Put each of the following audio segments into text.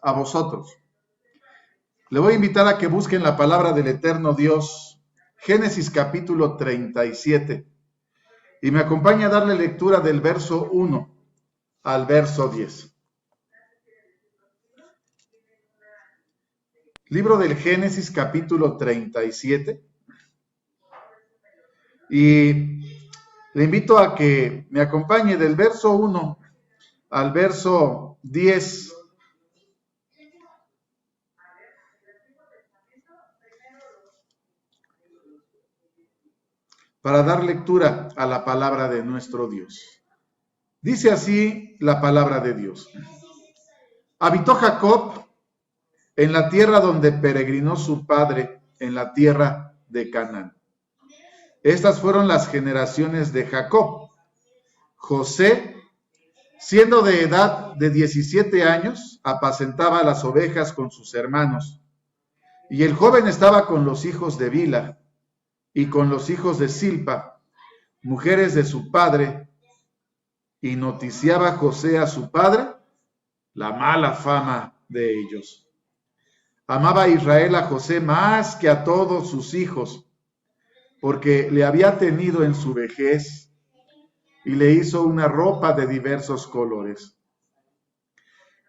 a vosotros. Le voy a invitar a que busquen la palabra del eterno Dios, Génesis capítulo 37, y me acompañe a darle lectura del verso 1 al verso 10. Libro del Génesis capítulo 37, y le invito a que me acompañe del verso 1 al verso 10. Para dar lectura a la palabra de nuestro Dios. Dice así la palabra de Dios. Habitó Jacob en la tierra donde peregrinó su padre, en la tierra de Canaán. Estas fueron las generaciones de Jacob. José, siendo de edad de 17 años, apacentaba las ovejas con sus hermanos. Y el joven estaba con los hijos de Bilha y con los hijos de Silpa, mujeres de su padre, y noticiaba José a su padre la mala fama de ellos. Amaba Israel a José más que a todos sus hijos, porque le había tenido en su vejez, y le hizo una ropa de diversos colores.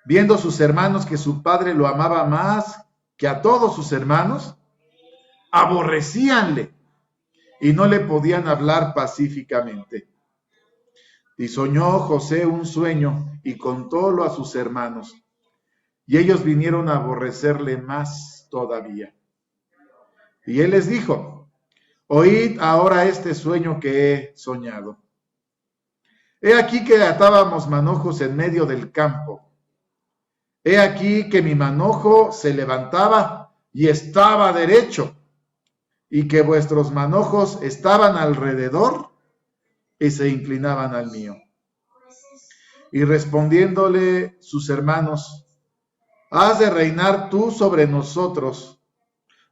Viendo sus hermanos que su padre lo amaba más que a todos sus hermanos, aborrecíanle y no le podían hablar pacíficamente. Y soñó José un sueño y contólo a sus hermanos, y ellos vinieron a aborrecerle más todavía. Y él les dijo: oíd ahora este sueño que he soñado. He aquí que atábamos manojos en medio del campo. He aquí que mi manojo se levantaba y estaba derecho, y que vuestros manojos estaban alrededor y se inclinaban al mío. Y respondiéndole sus hermanos: ¿has de reinar tú sobre nosotros,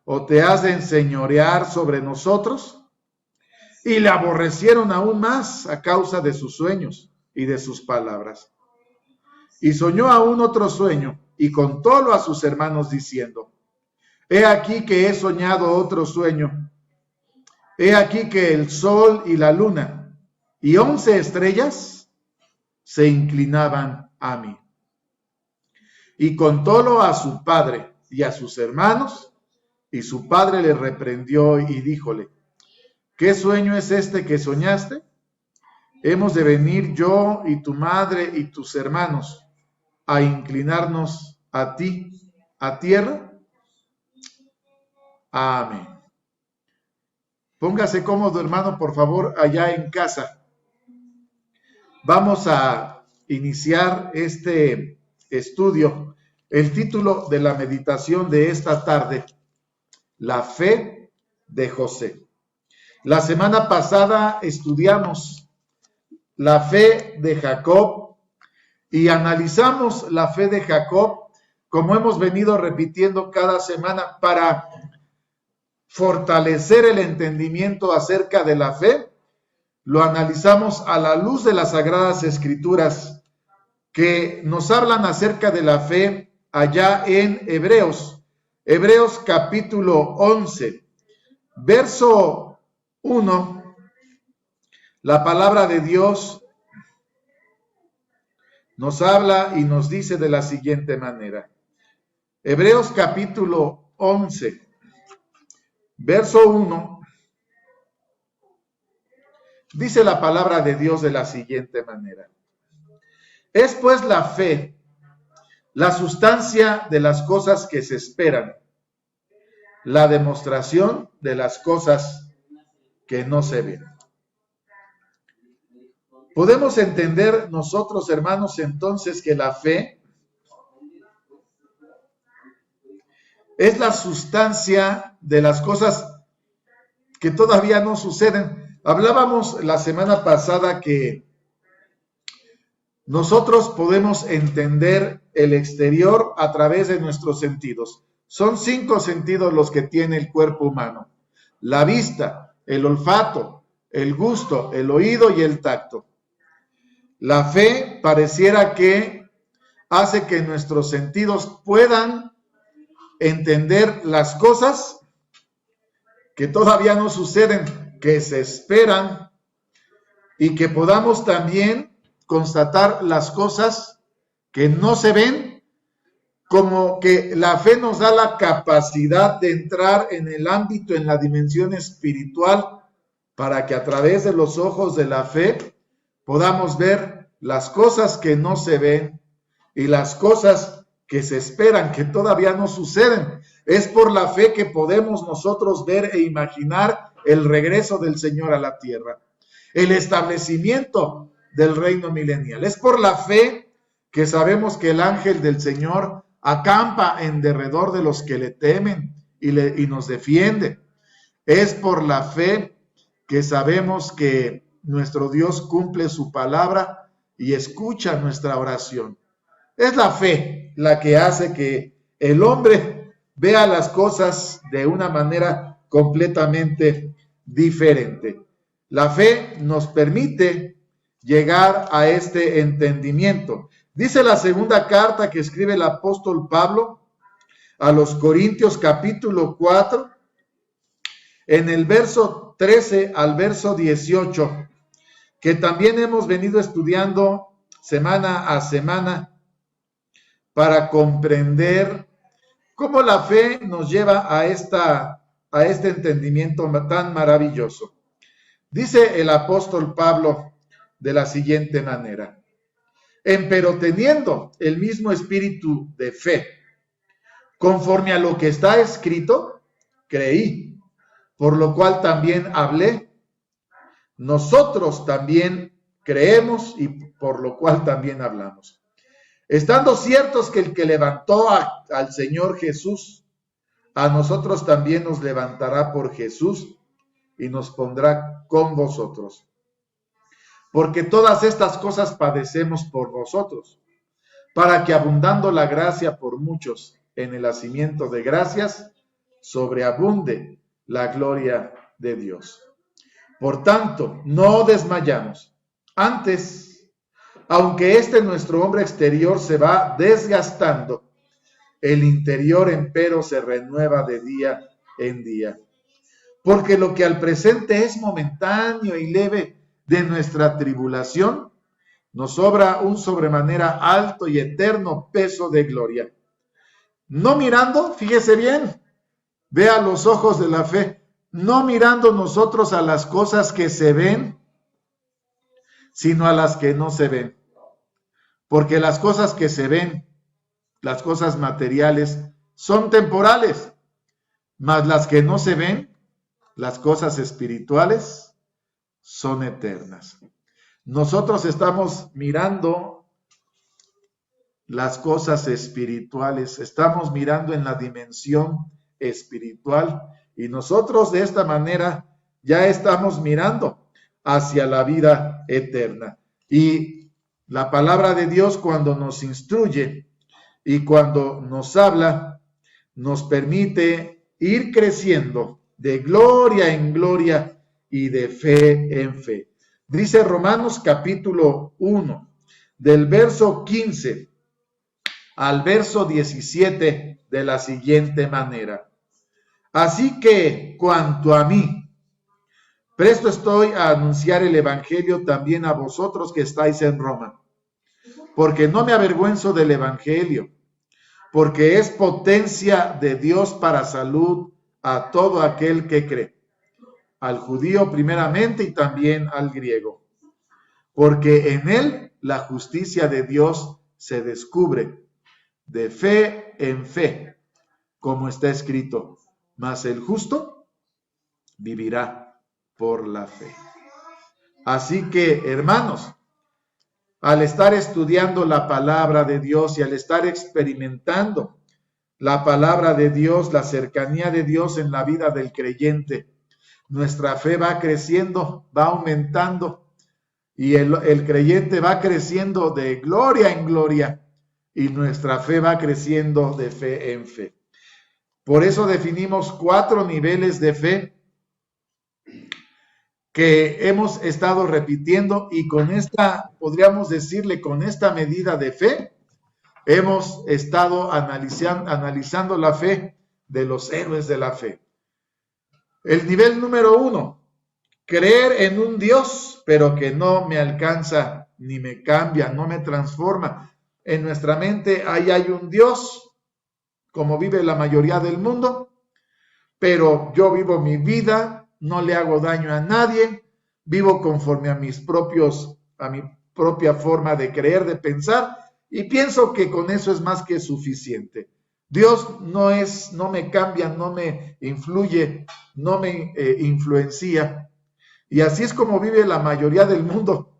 o te has de enseñorear sobre nosotros? Y le aborrecieron aún más a causa de sus sueños y de sus palabras. Y soñó aún otro sueño, y contólo a sus hermanos diciendo: he aquí que he soñado otro sueño. He aquí que el sol y la luna y 11 estrellas se inclinaban a mí. Y contólo a su padre y a sus hermanos, y su padre le reprendió y díjole: ¿qué sueño es este que soñaste? ¿Hemos de venir yo y tu madre y tus hermanos a inclinarnos a ti, a tierra? Amén. Póngase cómodo, hermano, por favor, allá en casa. Vamos a iniciar este estudio. El título de la meditación de esta tarde: la fe de José. La semana pasada estudiamos la fe de Jacob y analizamos la fe de Jacob, como hemos venido repitiendo cada semana, para fortalecer el entendimiento acerca de la fe. Lo analizamos a la luz de las Sagradas Escrituras, que nos hablan acerca de la fe allá en Hebreos capítulo 11, verso 1. La palabra de Dios nos habla y nos dice de la siguiente manera. Hebreos capítulo 11, verso 1, dice la palabra de Dios de la siguiente manera. Es pues la fe la sustancia de las cosas que se esperan, la demostración de las cosas que no se ven. Podemos entender nosotros, hermanos, entonces, que la fe es la sustancia de las cosas que todavía no suceden. Hablábamos la semana pasada que nosotros podemos entender el exterior a través de nuestros sentidos. Son 5 sentidos los que tiene el cuerpo humano: la vista, el olfato, el gusto, el oído y el tacto. La fe pareciera que hace que nuestros sentidos puedan entender las cosas que todavía no suceden, que se esperan, y que podamos también constatar las cosas que no se ven, como que la fe nos da la capacidad de entrar en el ámbito, en la dimensión espiritual, para que a través de los ojos de la fe podamos ver las cosas que no se ven y las cosas que se esperan, que todavía no suceden. Es por la fe que podemos nosotros ver e imaginar el regreso del Señor a la tierra, el establecimiento del reino milenial. Es por la fe que sabemos que el ángel del Señor acampa en derredor de los que le temen y nos defiende. Es por la fe que sabemos que nuestro Dios cumple su palabra y escucha nuestra oración. Es la fe la que hace que el hombre vea las cosas de una manera completamente diferente. La fe nos permite llegar a este entendimiento. Dice la segunda carta que escribe el apóstol Pablo a los Corintios, capítulo 4, en el verso 13 al verso 18, que también hemos venido estudiando semana a semana para comprender cómo la fe nos lleva a este entendimiento tan maravilloso. Dice el apóstol Pablo de la siguiente manera: empero teniendo el mismo espíritu de fe, conforme a lo que está escrito, creí, por lo cual también hablé. Nosotros también creemos y por lo cual también hablamos. Estando ciertos que el que levantó al Señor Jesús, a nosotros también nos levantará por Jesús y nos pondrá con vosotros. Porque todas estas cosas padecemos por vosotros, para que abundando la gracia por muchos en el hacimiento de gracias, sobreabunde la gloria de Dios. Por tanto, no desmayamos. Antes, aunque nuestro hombre exterior se va desgastando, el interior empero se renueva de día en día. Porque lo que al presente es momentáneo y leve de nuestra tribulación, nos sobra un sobremanera alto y eterno peso de gloria. No mirando, fíjese bien, vea los ojos de la fe, no mirando nosotros a las cosas que se ven, sino a las que no se ven. Porque las cosas que se ven, las cosas materiales, son temporales, mas las que no se ven, las cosas espirituales, son eternas. Nosotros estamos mirando las cosas espirituales, estamos mirando en la dimensión espiritual y nosotros de esta manera ya estamos mirando hacia la vida eterna. Y la palabra de Dios, cuando nos instruye y cuando nos habla, nos permite ir creciendo de gloria en gloria y de fe en fe. Dice Romanos capítulo 1, del verso 15 al verso 17, de la siguiente manera: así que, cuanto a mí, presto estoy a anunciar el evangelio también a vosotros que estáis en Roma, porque no me avergüenzo del evangelio, porque es potencia de Dios para salud a todo aquel que cree, al judío primeramente y también al griego, porque en él la justicia de Dios se descubre de fe en fe, como está escrito, mas el justo vivirá por la fe. Así que, hermanos, al estar estudiando la palabra de Dios y al estar experimentando la palabra de Dios, la cercanía de Dios en la vida del creyente, nuestra fe va creciendo, va aumentando y el creyente va creciendo de gloria en gloria y nuestra fe va creciendo de fe en fe. Por eso definimos 4 niveles de fe que hemos estado repitiendo y con esta, podríamos decirle, con esta medida de fe, hemos estado analizando la fe de los héroes de la fe. El nivel número 1, creer en un Dios, pero que no me alcanza, ni me cambia, no me transforma. En nuestra mente ahí hay un Dios, como vive la mayoría del mundo, pero yo vivo mi vida, no le hago daño a nadie, vivo conforme a mi propia forma de creer, de pensar, y pienso que con eso es más que suficiente. Dios no me cambia, no me influye, no me influencia, y así es como vive la mayoría del mundo,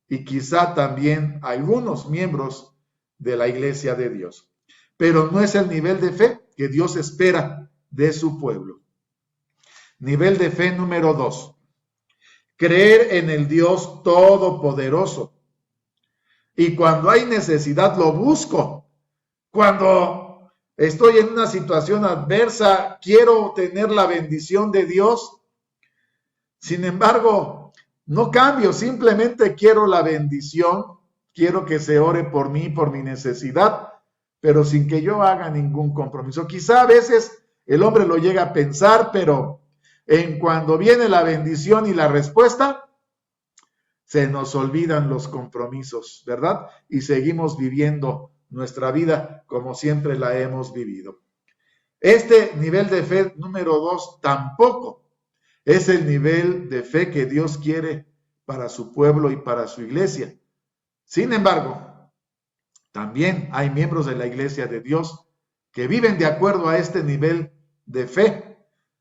y quizá también algunos miembros de la iglesia de Dios. Pero no es el nivel de fe que Dios espera de su pueblo. Nivel de fe número 2. Creer en el Dios Todopoderoso. Y cuando hay necesidad lo busco. Cuando estoy en una situación adversa, quiero tener la bendición de Dios. Sin embargo, no cambio, simplemente quiero la bendición. Quiero que se ore por mí, por mi necesidad, pero sin que yo haga ningún compromiso. Quizá a veces el hombre lo llega a pensar, pero en cuando viene la bendición y la respuesta, se nos olvidan los compromisos, ¿verdad? Y seguimos viviendo nuestra vida como siempre la hemos vivido. Este nivel de fe número 2 tampoco es el nivel de fe que Dios quiere para su pueblo y para su iglesia. Sin embargo, también hay miembros de la iglesia de Dios que viven de acuerdo a este nivel de fe.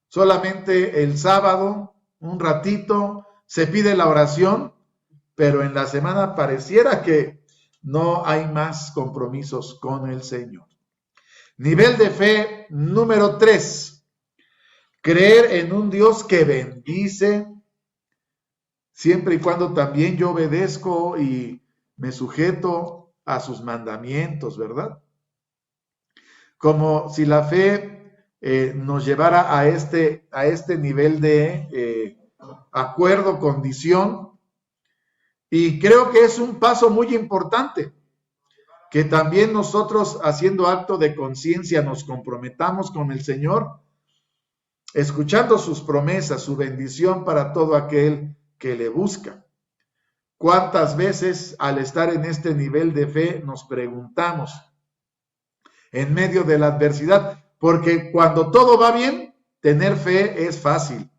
Solamente el sábado, un ratito, se pide la oración, pero en la semana pareciera que no hay más compromisos con el Señor. Nivel de fe número 3. Creer en un Dios que bendice, siempre y cuando también yo obedezco y me sujeto a sus mandamientos, ¿verdad? Como si la fe nos llevara a este nivel de acuerdo, condición, y creo que es un paso muy importante, que también nosotros haciendo acto de conciencia nos comprometamos con el Señor, escuchando sus promesas, su bendición para todo aquel que le busca. ¿Cuántas veces al estar en este nivel de fe nos preguntamos en medio de la adversidad? Porque cuando todo va bien, tener fe es fácil.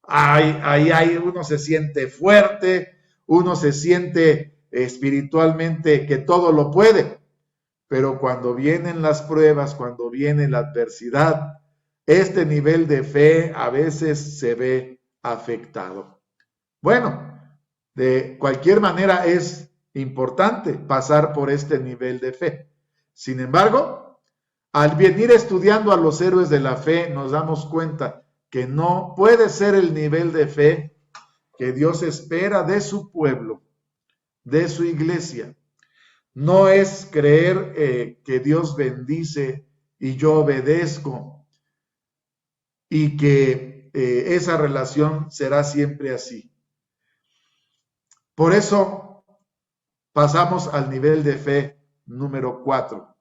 Ahí uno se siente fuerte, uno se siente espiritualmente que todo lo puede. Pero cuando vienen las pruebas, cuando viene la adversidad, este nivel de fe a veces se ve afectado. Bueno, de cualquier manera es importante pasar por este nivel de fe. Sin embargo, al venir estudiando a los héroes de la fe, nos damos cuenta que no puede ser el nivel de fe que Dios espera de su pueblo, de su iglesia. No es creer que Dios bendice y yo obedezco y que esa relación será siempre así. Por eso pasamos al nivel de fe número 4,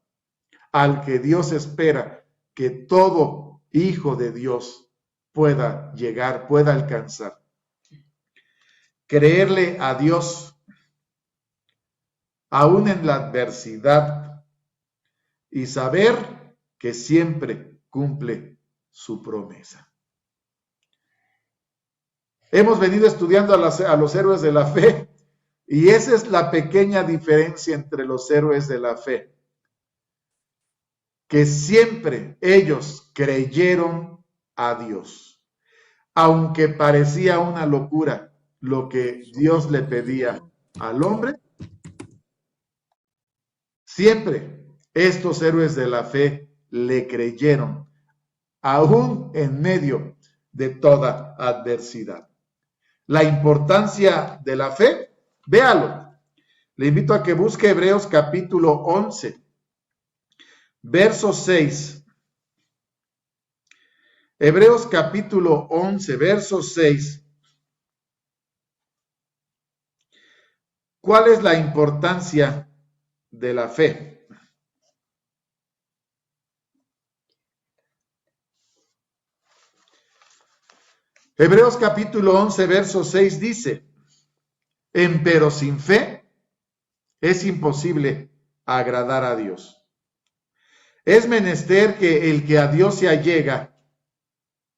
al que Dios espera que todo hijo de Dios pueda llegar, pueda alcanzar. Creerle a Dios aún en la adversidad y saber que siempre cumple su promesa. Hemos venido estudiando a los héroes de la fe y esa es la pequeña diferencia entre los héroes de la fe, que siempre ellos creyeron a Dios, aunque parecía una locura lo que Dios le pedía al hombre. Siempre estos héroes de la fe le creyeron, aún en medio de toda adversidad. La importancia de la fe, véalo. Le invito a que busque Hebreos capítulo 11, verso 6. Hebreos capítulo 11, verso 6. ¿Cuál es la importancia de la fe? Hebreos capítulo 11, verso 6 dice, empero sin fe es imposible agradar a Dios. Es menester que el que a Dios se allega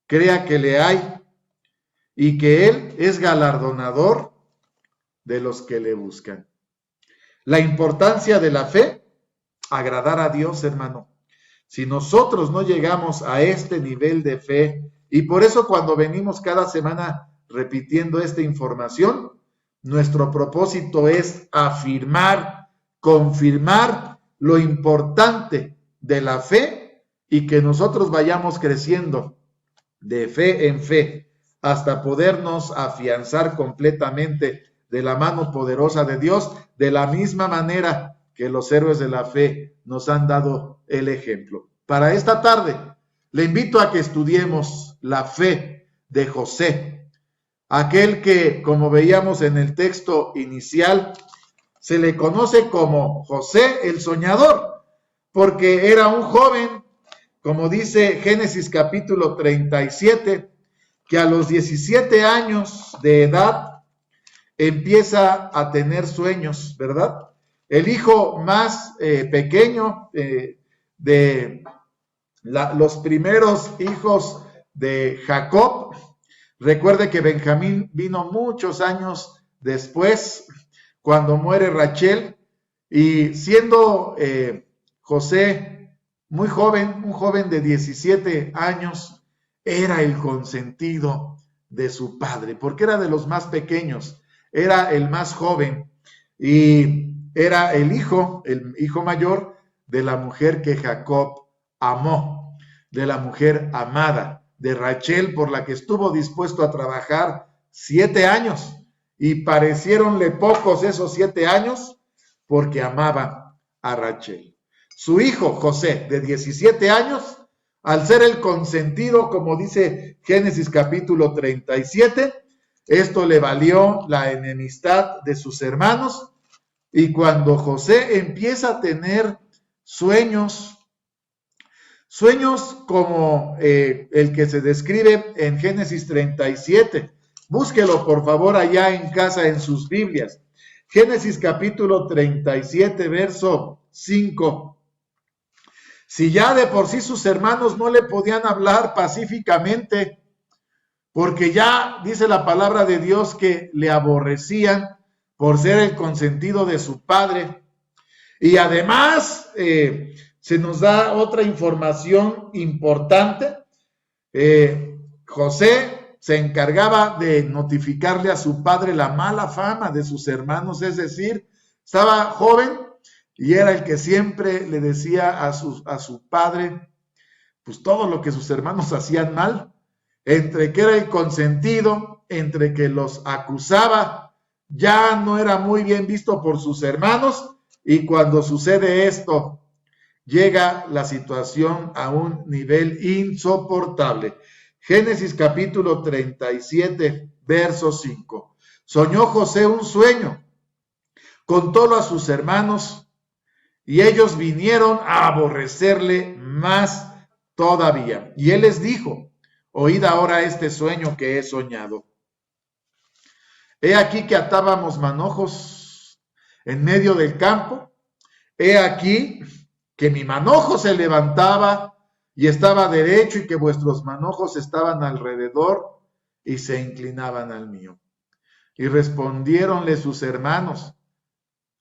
crea que le hay y que Él es galardonador de los que le buscan. La importancia de la fe, agradar a Dios, hermano. Si nosotros no llegamos a este nivel de fe, y por eso cuando venimos cada semana repitiendo esta información, nuestro propósito es afirmar, confirmar lo importante de la fe y que nosotros vayamos creciendo de fe en fe hasta podernos afianzar completamente de la mano poderosa de Dios, de la misma manera que los héroes de la fe nos han dado el ejemplo. Para esta tarde, le invito a que estudiemos la fe de José, aquel que, como veíamos en el texto inicial, se le conoce como José el soñador, porque era un joven, como dice Génesis capítulo 37, que a los 17 años de edad empieza a tener sueños, ¿verdad? El hijo más pequeño de los primeros hijos de Jacob. Recuerde que Benjamín vino muchos años después, cuando muere Rachel, y siendo José muy joven, un joven de 17 años, era el consentido de su padre, porque era de los más pequeños, era el más joven y era el hijo mayor de la mujer que Jacob amó, de la mujer amada, de Rachel, por la que estuvo dispuesto a trabajar 7 años, y parecieronle pocos esos 7 años, porque amaba a Rachel. Su hijo José, de 17 años, al ser el consentido, como dice Génesis capítulo 37, esto le valió la enemistad de sus hermanos, y cuando José empieza a tener sueños como el que se describe en Génesis 37. Búsquelo por favor allá en casa en sus Biblias. Génesis capítulo 37, verso 5. Si ya de por sí sus hermanos no le podían hablar pacíficamente, porque ya dice la palabra de Dios que le aborrecían por ser el consentido de su padre, y además se nos da otra información importante. José se encargaba de notificarle a su padre la mala fama de sus hermanos, es decir, estaba joven y era el que siempre le decía a su padre, pues todo lo que sus hermanos hacían mal, entre que era el consentido, entre que los acusaba, ya no era muy bien visto por sus hermanos, y cuando sucede esto, llega la situación a un nivel insoportable. Génesis capítulo 37, verso 5. Soñó José un sueño, contólo a sus hermanos, y ellos vinieron a aborrecerle más todavía. Y él les dijo, oíd ahora este sueño que he soñado. He aquí que atábamos manojos en medio del campo. He aquí que mi manojo se levantaba y estaba derecho, y que vuestros manojos estaban alrededor y se inclinaban al mío. Y respondiéronle sus hermanos,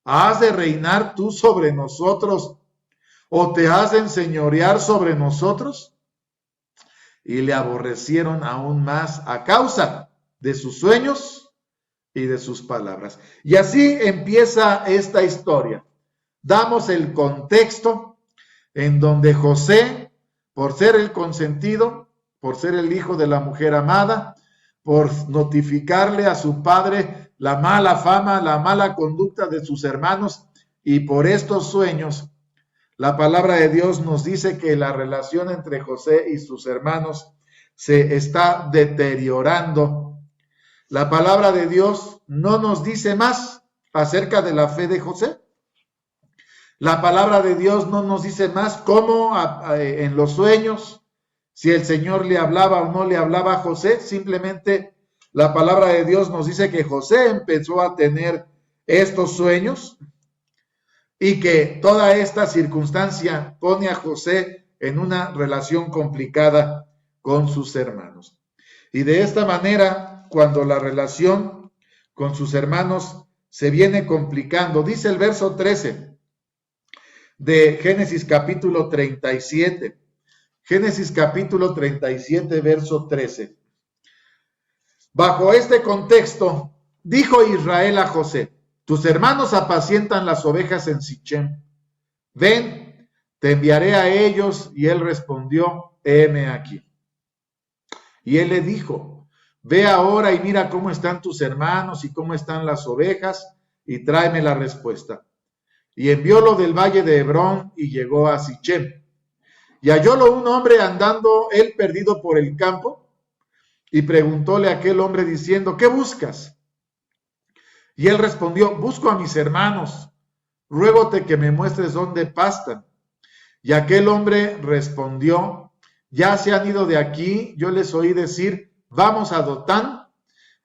¿has de reinar tú sobre nosotros, o te has de enseñorear sobre nosotros? Y le aborrecieron aún más a causa de sus sueños y de sus palabras. Y así empieza esta historia. Damos el contexto en donde José, por ser el consentido, por ser el hijo de la mujer amada, por notificarle a su padre la mala fama, la mala conducta de sus hermanos, y por estos sueños, la palabra de Dios nos dice que la relación entre José y sus hermanos se está deteriorando. La palabra de Dios no nos dice más acerca de la fe de José. La palabra de Dios no nos dice más cómo en los sueños si el Señor le hablaba o no le hablaba a José. Simplemente la palabra de Dios nos dice que José empezó a tener estos sueños y que toda esta circunstancia pone a José en una relación complicada con sus hermanos. Y de esta manera, cuando la relación con sus hermanos se viene complicando, dice el verso 13 de Génesis capítulo 37. Génesis capítulo 37, verso 13. Bajo este contexto, dijo Israel a José: tus hermanos apacientan las ovejas en Sichem. Ven, te enviaré a ellos. Y él respondió: heme aquí. Y él le dijo: ve ahora y mira cómo están tus hermanos y cómo están las ovejas, y tráeme la respuesta. Y enviólo del valle de Hebrón y llegó a Sichem. Y hallólo un hombre andando él perdido por el campo, y preguntóle a aquel hombre diciendo: ¿qué buscas? Y él respondió: busco a mis hermanos, ruégote que me muestres dónde pastan. Y aquel hombre respondió: ya se han ido de aquí, yo les oí decir: vamos a Dotán.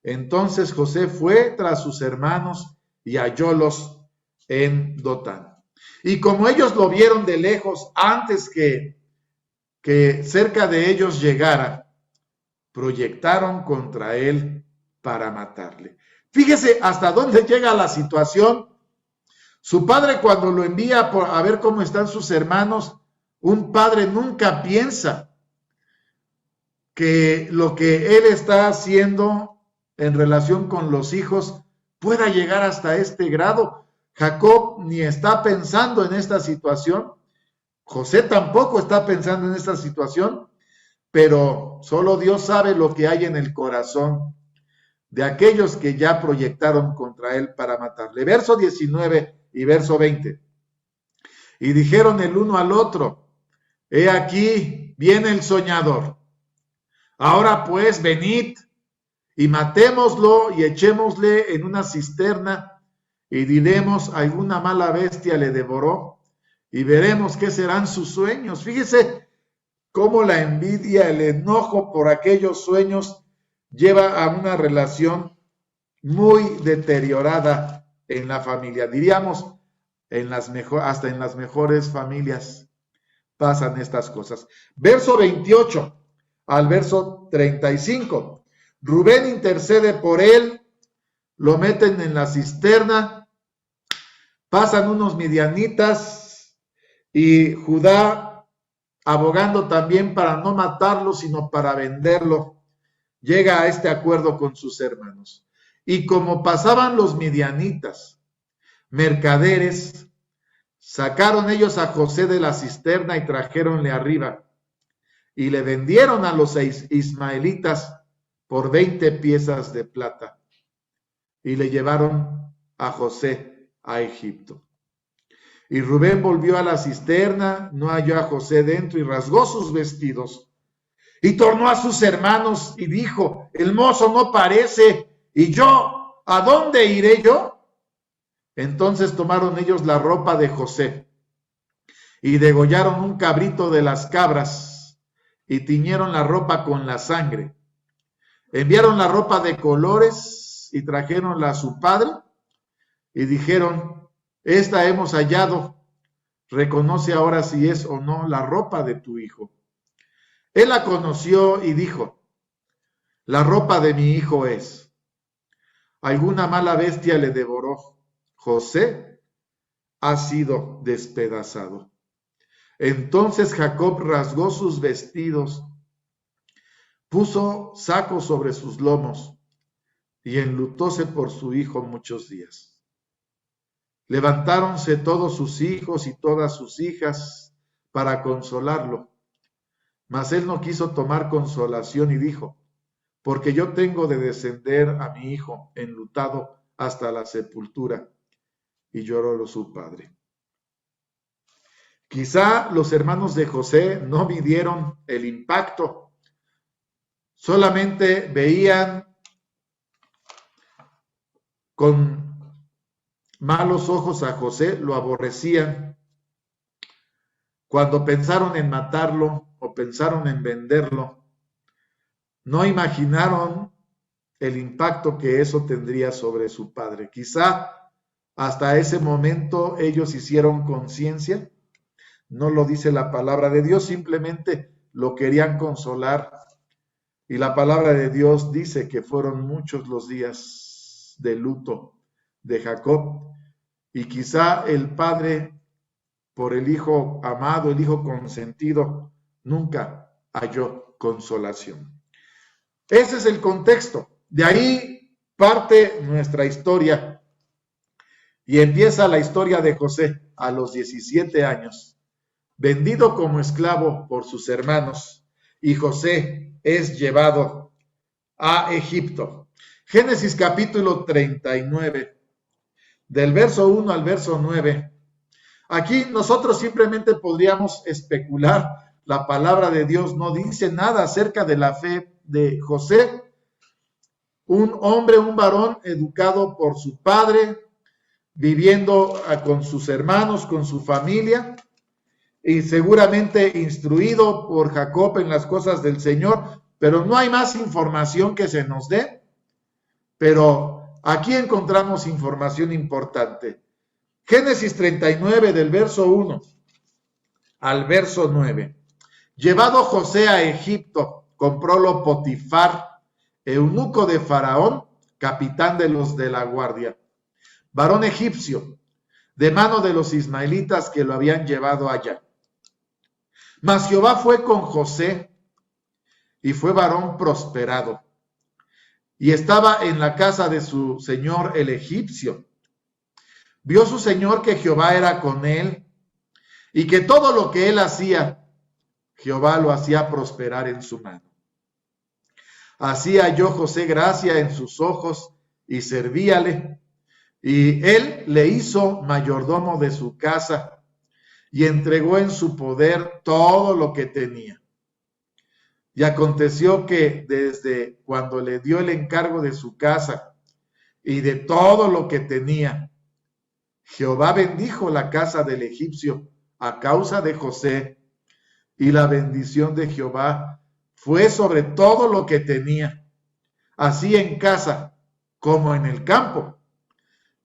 Entonces José fue tras sus hermanos y hallólos en Dotán. Y como ellos lo vieron de lejos, antes que cerca de ellos llegara, proyectaron contra él para matarle. Fíjese hasta dónde llega la situación. Su padre, cuando lo envía a ver cómo están sus hermanos, un padre nunca piensa que lo que él está haciendo en relación con los hijos pueda llegar hasta este grado. Jacob ni está pensando en esta situación. José tampoco está pensando en esta situación, pero solo Dios sabe lo que hay en el corazón de aquellos que ya proyectaron contra él para matarle. Verso 19 y verso 20. Y dijeron el uno al otro: he aquí viene el soñador. Ahora pues venid y matémoslo y echémosle en una cisterna y diremos: alguna mala bestia le devoró, y veremos qué serán sus sueños. Fíjese cómo la envidia, el enojo por aquellos sueños lleva a una relación muy deteriorada en la familia. Diríamos, hasta en las mejores familias pasan estas cosas. Verso 28 al verso 35. Rubén intercede por él, lo meten en la cisterna, pasan unos midianitas y Judá, abogando también para no matarlo, sino para venderlo, llega a este acuerdo con sus hermanos. Y como pasaban los midianitas, mercaderes, sacaron ellos a José de la cisterna y trajéronle arriba, y le vendieron a los ismaelitas por 20 piezas de plata, y le llevaron a José a Egipto. Y Rubén volvió a la cisterna, no halló a José dentro, y rasgó sus vestidos, y tornó a sus hermanos y dijo: el mozo no parece, y yo, ¿a dónde iré yo? Entonces tomaron ellos la ropa de José y degollaron un cabrito de las cabras y tiñeron la ropa con la sangre. Enviaron la ropa de colores y trajeronla a su padre y dijeron: esta hemos hallado, reconoce ahora si es o no la ropa de tu hijo. Él la conoció y dijo: la ropa de mi hijo es. Alguna mala bestia le devoró. José ha sido despedazado. Entonces Jacob rasgó sus vestidos, puso saco sobre sus lomos y enlutóse por su hijo muchos días. Levantáronse todos sus hijos y todas sus hijas para consolarlo, mas él no quiso tomar consolación y dijo: porque yo tengo de descender a mi hijo enlutado hasta la sepultura. Y lloró su padre. Quizá los hermanos de José no midieron el impacto, solamente veían con malos ojos a José, lo aborrecían. cuando pensaron en matarlo o pensaron en venderlo, no imaginaron el impacto que eso tendría sobre su padre. Quizá hasta ese momento ellos hicieron conciencia, no lo dice la palabra de Dios, simplemente lo querían consolar. Y la palabra de Dios dice que fueron muchos los días de luto de Jacob, y quizá el padre, por el hijo amado, el hijo consentido, nunca halló consolación. Ese es el contexto. De ahí parte nuestra historia y empieza la historia de José a los 17 años, vendido como esclavo por sus hermanos, y José es llevado a Egipto. Génesis capítulo 39, del verso 1 al verso 9. Aquí nosotros simplemente podríamos especular. La palabra de Dios no dice nada acerca de la fe de José, un hombre, un varón educado por su padre, viviendo con sus hermanos, con su familia, y seguramente instruido por Jacob en las cosas del Señor, pero no hay más información que se nos dé. Pero aquí encontramos información importante. Génesis 39, del verso 1 al verso 9. Llevado José a Egipto, comprólo Potifar, eunuco de Faraón, capitán de los de la guardia, varón egipcio, de mano de los ismaelitas que lo habían llevado allá. Mas Jehová fue con José, y fue varón prosperado, y estaba en la casa de su señor el egipcio. Vio su señor que Jehová era con él, y que todo lo que él hacía, Jehová lo hacía prosperar en su mano. Así halló José gracia en sus ojos, y servíale, y él le hizo mayordomo de su casa, y entregó en su poder todo lo que tenía. Y aconteció que desde cuando le dio el encargo de su casa y de todo lo que tenía, Jehová bendijo la casa del egipcio a causa de José, y la bendición de Jehová fue sobre todo lo que tenía, así en casa como en el campo.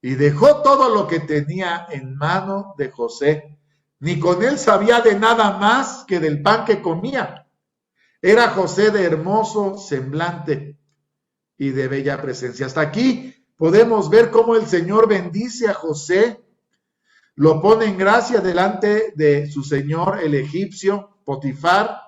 Y dejó todo lo que tenía en mano de José, ni con él sabía de nada más que del pan que comía. Era José de hermoso semblante y de bella presencia. Hasta aquí podemos ver cómo el Señor bendice a José, lo pone en gracia delante de su señor el egipcio, Potifar,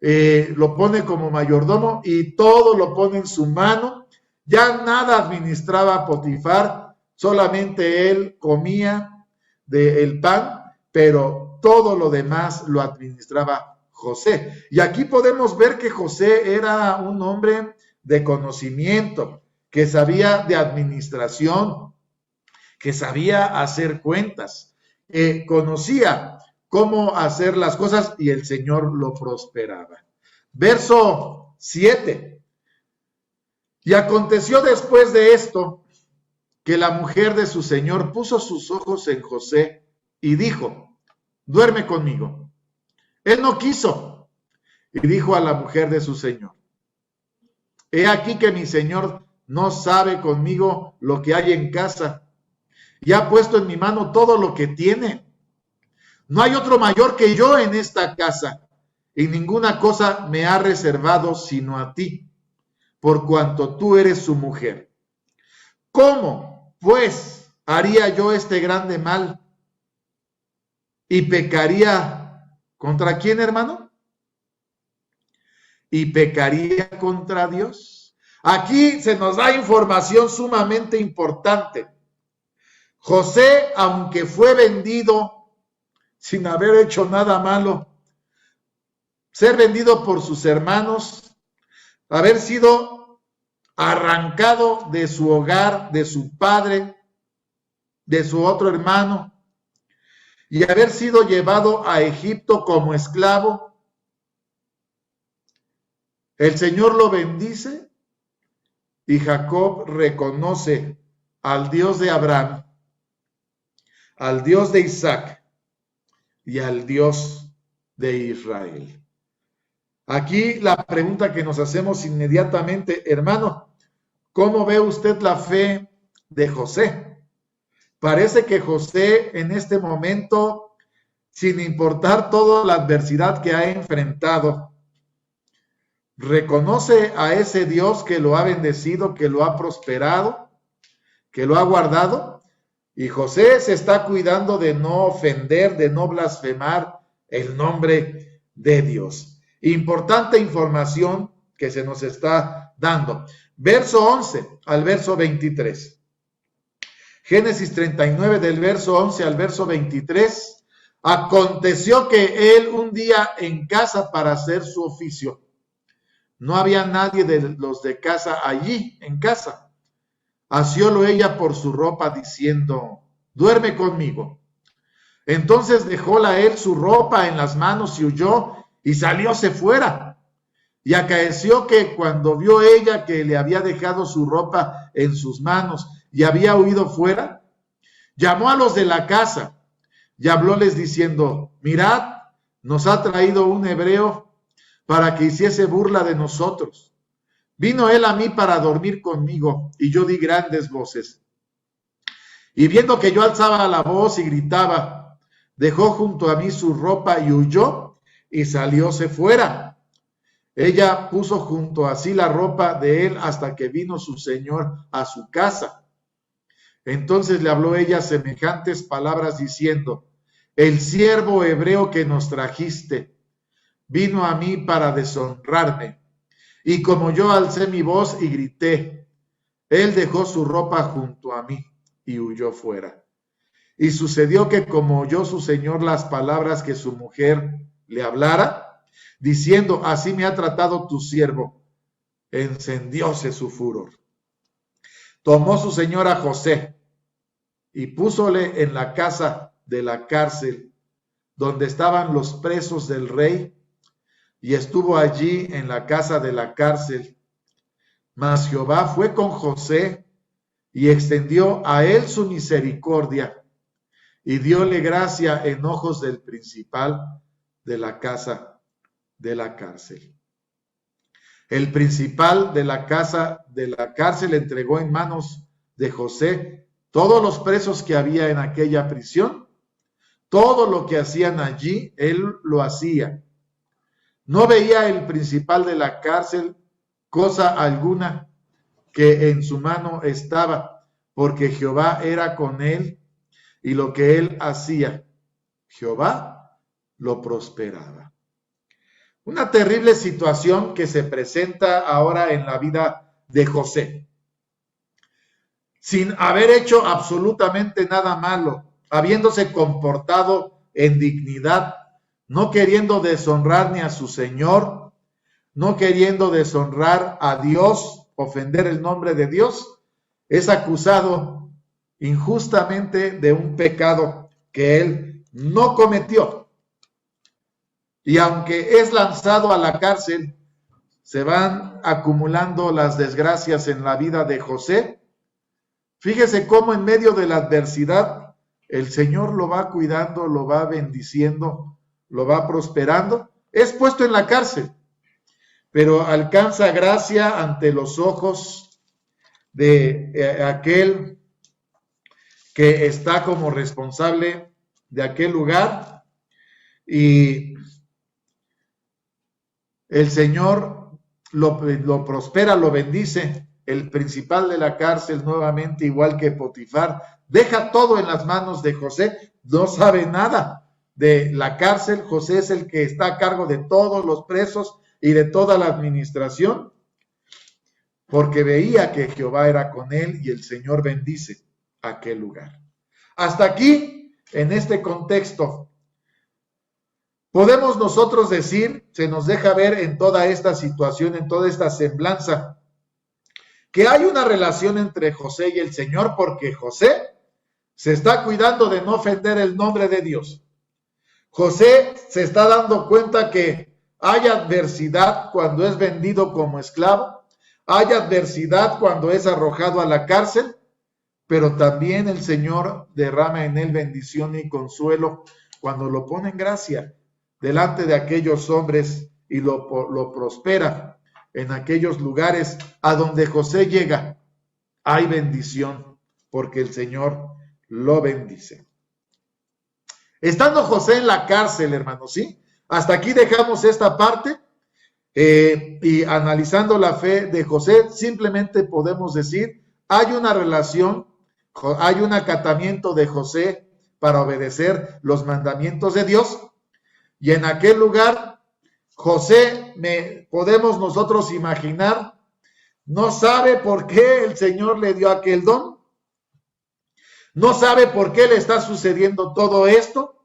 lo pone como mayordomo y todo lo pone en su mano. Ya nada administraba Potifar, solamente él comía del pan, pero todo lo demás lo administraba José. Y aquí podemos ver que José era un hombre de conocimiento, que sabía de administración, que sabía hacer cuentas, conocía cómo hacer las cosas y el Señor lo prosperaba. Verso 7. Y aconteció después de esto que la mujer de su señor puso sus ojos en José y dijo: duerme conmigo. Él no quiso, y dijo a la mujer de su señor: he aquí que mi señor no sabe conmigo lo que hay en casa, y ha puesto en mi mano todo lo que tiene. No hay otro mayor que yo en esta casa, y ninguna cosa me ha reservado sino a ti, por cuanto tú eres su mujer. ¿Cómo, pues, haría yo este grande mal? ¿Y pecaría contra quién, hermano? ¿Y pecaría contra Dios? Aquí se nos da información sumamente importante. José, aunque fue vendido sin haber hecho nada malo, ser vendido por sus hermanos, haber sido arrancado de su hogar, de su padre, de su otro hermano, y haber sido llevado a Egipto como esclavo, el Señor lo bendice y Jacob reconoce al Dios de Abraham, al Dios de Isaac, y al Dios de Israel. Aquí la pregunta que nos hacemos inmediatamente, hermano, ¿cómo ve usted la fe de José? Parece que José en este momento, sin importar toda la adversidad que ha enfrentado, reconoce a ese Dios que lo ha bendecido, que lo ha prosperado, que lo ha guardado, y José se está cuidando de no ofender, de no blasfemar el nombre de Dios. Importante información que se nos está dando. Verso 11 al verso 23. Génesis 39 del verso 11 al verso 23. Aconteció que él un día en casa para hacer su oficio. No había nadie de los de casa allí en casa. Asiólo ella por su ropa diciendo, duerme conmigo. Entonces dejóla él su ropa en las manos y huyó y salióse fuera. Y acaeció que cuando vio ella que le había dejado su ropa en sus manos y había huido fuera, llamó a los de la casa y hablóles diciendo, mirad, nos ha traído un hebreo para que hiciese burla de nosotros. Vino él a mí para dormir conmigo, y yo di grandes voces. Y viendo que yo alzaba la voz y gritaba, dejó junto a mí su ropa y huyó, y salióse fuera. Ella puso junto a sí la ropa de él hasta que vino su señor a su casa. Entonces le habló ella semejantes palabras diciendo, el siervo hebreo que nos trajiste vino a mí para deshonrarme. Y como yo alcé mi voz y grité, él dejó su ropa junto a mí y huyó fuera. Y sucedió que como oyó su señor las palabras que su mujer le hablara, diciendo, así me ha tratado tu siervo, encendióse su furor. Tomó su señor a José y púsole en la casa de la cárcel, donde estaban los presos del rey, y estuvo allí en la casa de la cárcel. Mas Jehová fue con José y extendió a él su misericordia y dióle gracia en ojos del principal de la casa de la cárcel. El principal de la casa de la cárcel entregó en manos de José todos los presos que había en aquella prisión. Todo lo que hacían allí, él lo hacía. No veía el principal de la cárcel cosa alguna que en su mano estaba, porque Jehová era con él, y lo que él hacía, Jehová lo prosperaba. Una terrible situación que se presenta ahora en la vida de José. Sin haber hecho absolutamente nada malo, habiéndose comportado en dignidad, no queriendo deshonrar ni a su Señor, no queriendo deshonrar a Dios, ofender el nombre de Dios, es acusado injustamente de un pecado que él no cometió. Y aunque es lanzado a la cárcel, se van acumulando las desgracias en la vida de José. Fíjese cómo en medio de la adversidad el Señor lo va cuidando, lo va bendiciendo, lo va prosperando. Es puesto en la cárcel, pero alcanza gracia ante los ojos de aquel que está como responsable de aquel lugar, y el Señor lo prospera, lo bendice. El principal de la cárcel, nuevamente igual que Potifar, deja todo en las manos de José, no sabe nada de la cárcel. José es el que está a cargo de todos los presos y de toda la administración, porque veía que Jehová era con él y el Señor bendice aquel lugar. Hasta aquí, en este contexto, podemos nosotros decir, se nos deja ver en toda esta situación, en toda esta semblanza, que hay una relación entre José y el Señor, porque José se está cuidando de no ofender el nombre de Dios. José se está dando cuenta que hay adversidad cuando es vendido como esclavo, hay adversidad cuando es arrojado a la cárcel, pero también el Señor derrama en él bendición y consuelo cuando lo pone en gracia delante de aquellos hombres y lo prospera en aquellos lugares a donde José llega, hay bendición, porque el Señor lo bendice. Estando José en la cárcel, hermanos, ¿sí? Hasta aquí dejamos esta parte y analizando la fe de José, simplemente podemos decir, hay una relación, hay un acatamiento de José para obedecer los mandamientos de Dios, y en aquel lugar José, podemos nosotros imaginar, no sabe por qué el Señor le dio aquel don, no sabe por qué le está sucediendo todo esto.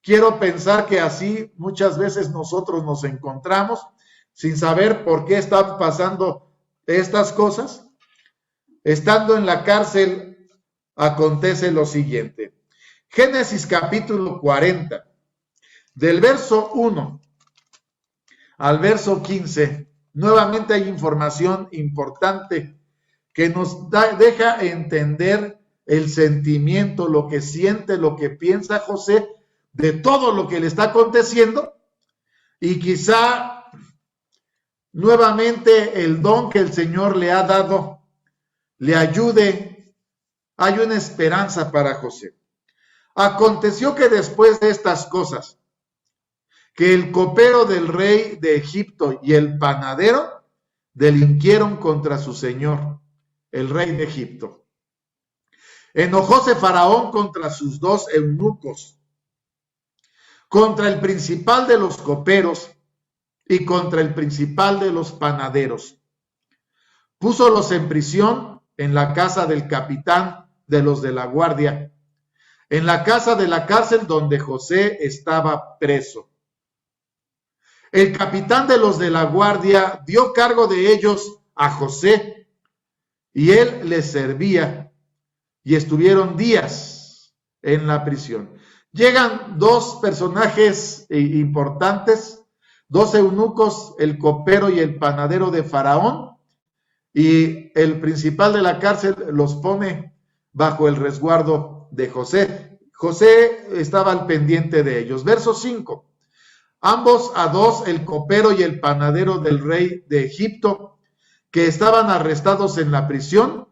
Quiero pensar que así muchas veces nosotros nos encontramos sin saber por qué están pasando estas cosas. Estando en la cárcel, acontece lo siguiente. Génesis capítulo 40, del verso 1 al verso 15, nuevamente hay información importante que nos deja entender el sentimiento, lo que siente, lo que piensa José de todo lo que le está aconteciendo, y quizá nuevamente el don que el Señor le ha dado le ayude. Hay una esperanza para José. Aconteció que después de estas cosas, que el copero del rey de Egipto y el panadero delinquieron contra su señor, el rey de Egipto. Enojóse Faraón contra sus dos eunucos, contra el principal de los coperos y contra el principal de los panaderos. Púsolos en prisión en la casa del capitán de los de la guardia, en la casa de la cárcel donde José estaba preso. El capitán de los de la guardia dio cargo de ellos a José, y él les servía, y estuvieron días en la prisión. Llegan dos personajes importantes, dos eunucos, el copero y el panadero de Faraón, y el principal de la cárcel los pone bajo el resguardo de José. José estaba al pendiente de ellos. Verso 5. Ambos a dos, el copero y el panadero del rey de Egipto, que estaban arrestados en la prisión,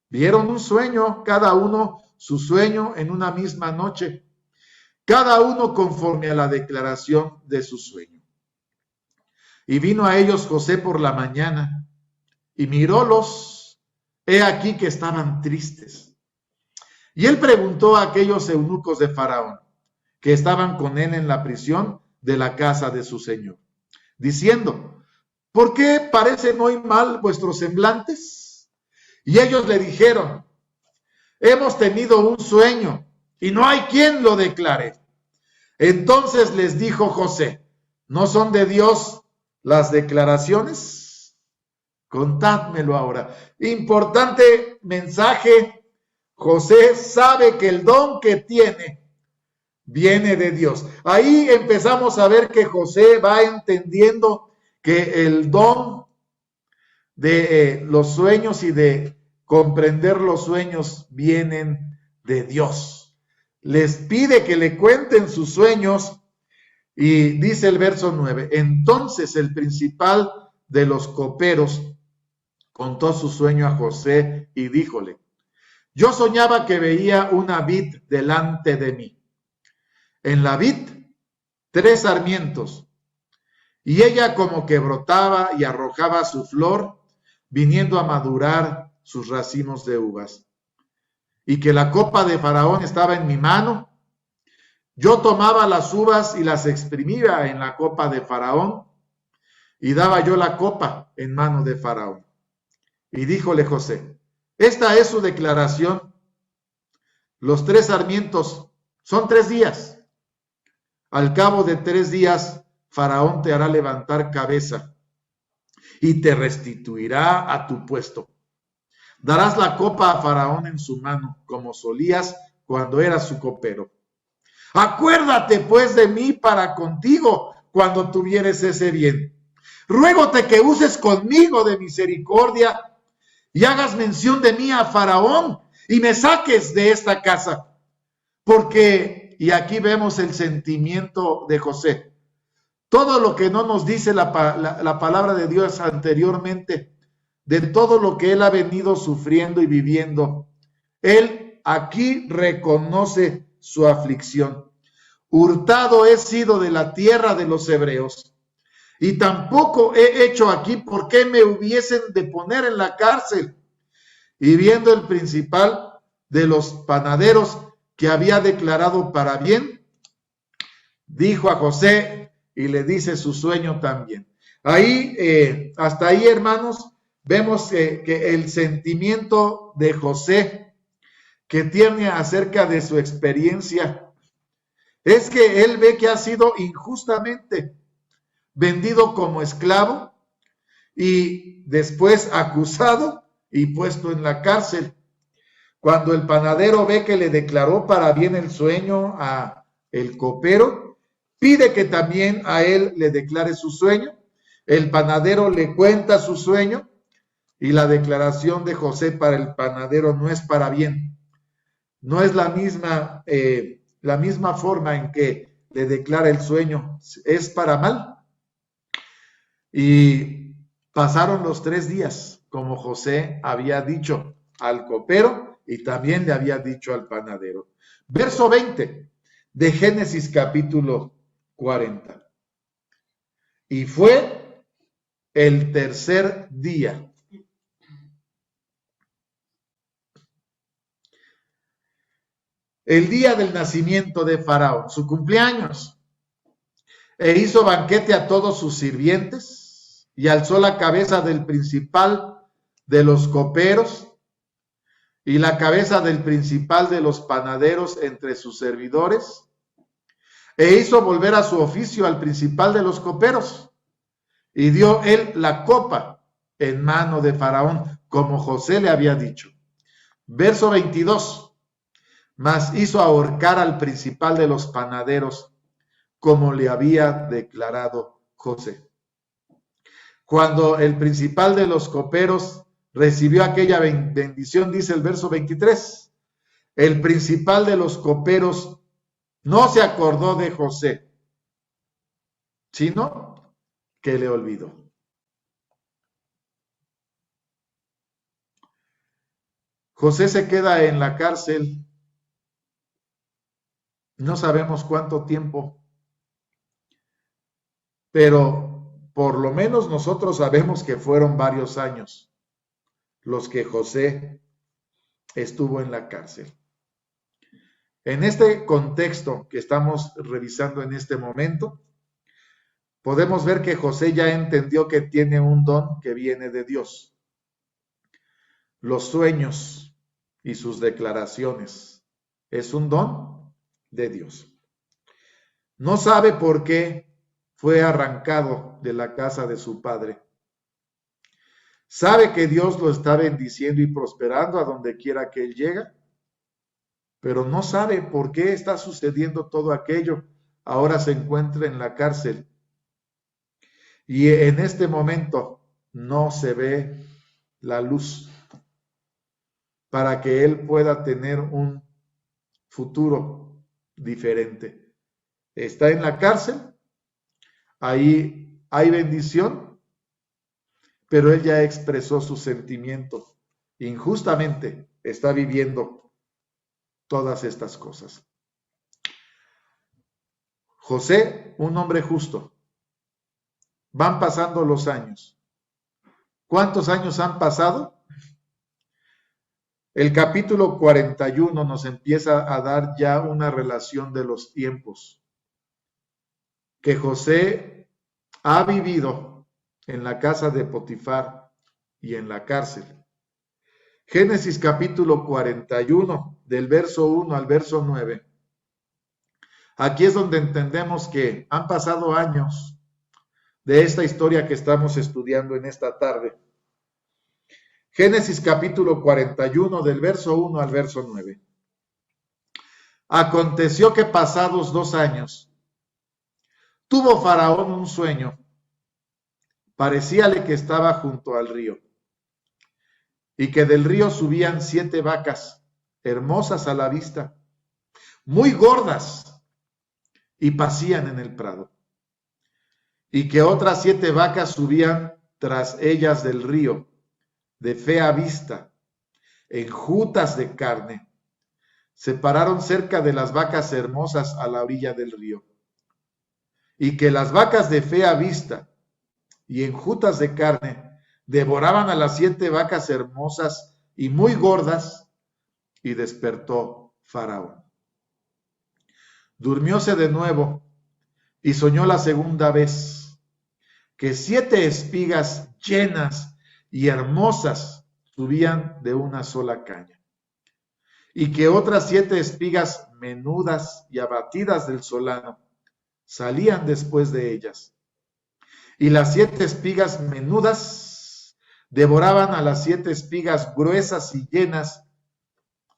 vieron un sueño, cada uno su sueño en una misma noche, cada uno conforme a la declaración de su sueño. Y vino a ellos José por la mañana, y mirólos, he aquí que estaban tristes. Y él preguntó a aquellos eunucos de Faraón, que estaban con él en la prisión de la casa de su señor, diciendo, ¿por qué parecen hoy mal vuestros semblantes? Y ellos le dijeron, hemos tenido un sueño, y no hay quien lo declare. Entonces les dijo José, ¿no son de Dios las declaraciones? Contádmelo ahora. Importante mensaje. José sabe que el don que tiene viene de Dios. Ahí empezamos a ver que José va entendiendo que el don de los sueños y de comprender los sueños vienen de Dios. Les pide que le cuenten sus sueños y dice el verso 9, entonces el principal de los coperos contó su sueño a José y díjole, yo soñaba que veía una vid delante de mí. En la vid 3 sarmientos, y ella como que brotaba y arrojaba su flor, viniendo a madurar sus racimos de uvas. Y que la copa de Faraón estaba en mi mano. Yo tomaba las uvas y las exprimía en la copa de Faraón, y daba yo la copa en mano de Faraón. Y díjole José, esta es su declaración. Los 3 sarmientos son 3 días. Al cabo de 3 días, Faraón te hará levantar cabeza y te restituirá a tu puesto. Darás la copa a Faraón en su mano, como solías cuando eras su copero. Acuérdate pues de mí para contigo cuando tuvieres ese bien. Ruégote que uses conmigo de misericordia y hagas mención de mí a Faraón y me saques de esta casa, porque y aquí vemos el sentimiento de José. Todo lo que no nos dice la palabra de Dios anteriormente, de todo lo que él ha venido sufriendo y viviendo, él aquí reconoce su aflicción. Hurtado he sido de la tierra de los hebreos, y tampoco he hecho aquí por qué me hubiesen de poner en la cárcel. Y viendo el principal de los panaderos que había declarado para bien, dijo a José y le dice su sueño también. Ahí, hasta ahí, hermanos, vemos que el sentimiento de José que tiene acerca de su experiencia es que él ve que ha sido injustamente vendido como esclavo y después acusado y puesto en la cárcel. Cuando el panadero ve que le declaró para bien el sueño a el copero, pide que también a él le declare su sueño. El panadero le cuenta su sueño y la declaración de José para el panadero no es para bien. No es la misma forma en que le declara el sueño, es para mal. Y pasaron los 3 días, como José había dicho al copero y también le había dicho al panadero. Verso 20 de Génesis capítulo 40. Y fue el tercer día. El día del nacimiento de Faraón, su cumpleaños. E hizo banquete a todos sus sirvientes y alzó la cabeza del principal de los coperos y la cabeza del principal de los panaderos entre sus servidores, e hizo volver a su oficio al principal de los coperos, y dio él la copa en mano de Faraón, como José le había dicho. Verso 22, mas hizo ahorcar al principal de los panaderos, como le había declarado José. Cuando el principal de los coperos recibió aquella bendición, dice el verso 23, el principal de los coperos no se acordó de José, sino que le olvidó. José se queda en la cárcel, no sabemos cuánto tiempo, pero por lo menos nosotros sabemos que fueron varios años los que José estuvo en la cárcel. En este contexto que estamos revisando en este momento, podemos ver que José ya entendió que tiene un don que viene de Dios. Los sueños y sus declaraciones es un don de Dios. No sabe por qué fue arrancado de la casa de su padre. Sabe que Dios lo está bendiciendo y prosperando a donde quiera que él llega, pero no sabe por qué está sucediendo todo aquello. Ahora se encuentra en la cárcel y en este momento no se ve la luz para que él pueda tener un futuro diferente. Está en la cárcel, ahí hay bendición, pero él ya expresó su sentimiento. Injustamente está viviendo todas estas cosas. José, un hombre justo. Van pasando los años. ¿Cuántos años han pasado? El capítulo 41 nos empieza a dar ya una relación de los tiempos que José ha vivido en la casa de Potifar y en la cárcel. Génesis capítulo 41, del verso 1 al verso 9. Aquí es donde entendemos que han pasado años de esta historia que estamos estudiando en esta tarde. Génesis capítulo 41, del verso 1 al verso 9. Aconteció que pasados 2 años, tuvo Faraón un sueño. Parecíale que estaba junto al río, y que del río subían 7 vacas, hermosas a la vista, muy gordas, y pacían en el prado. Y que otras 7 vacas subían tras ellas del río, de fea vista, enjutas de carne. Se pararon cerca de las vacas hermosas a la orilla del río. Y que las vacas de fea vista y enjutas de carne devoraban a las 7 vacas hermosas y muy gordas, y despertó Faraón. Durmióse de nuevo y soñó la segunda vez que 7 espigas llenas y hermosas subían de una sola caña, y que otras 7 espigas menudas y abatidas del solano salían después de ellas. Y las 7 espigas menudas devoraban a las 7 espigas gruesas y llenas,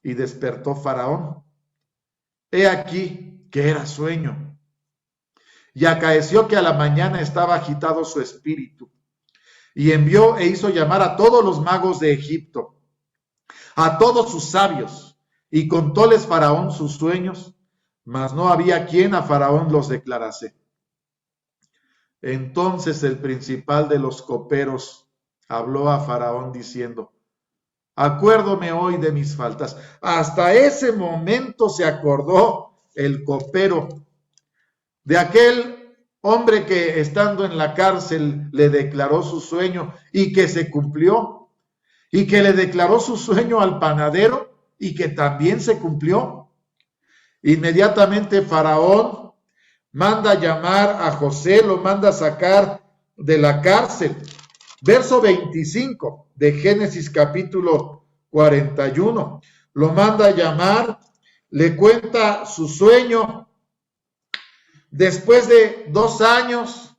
y despertó Faraón. He aquí que era sueño. Y acaeció que a la mañana estaba agitado su espíritu, y envió e hizo llamar a todos los magos de Egipto, a todos sus sabios, y contóles Faraón sus sueños, mas no había quien a Faraón los declarase. Entonces el principal de los coperos habló a Faraón diciendo: acuérdome hoy de mis faltas. Hasta ese momento se acordó el copero de aquel hombre que estando en la cárcel le declaró su sueño y que se cumplió, y que le declaró su sueño al panadero y que también se cumplió. Inmediatamente Faraón manda llamar a José, lo manda sacar de la cárcel. Verso 25 de Génesis capítulo 41. Lo manda llamar, le cuenta su sueño. Después de 2 años,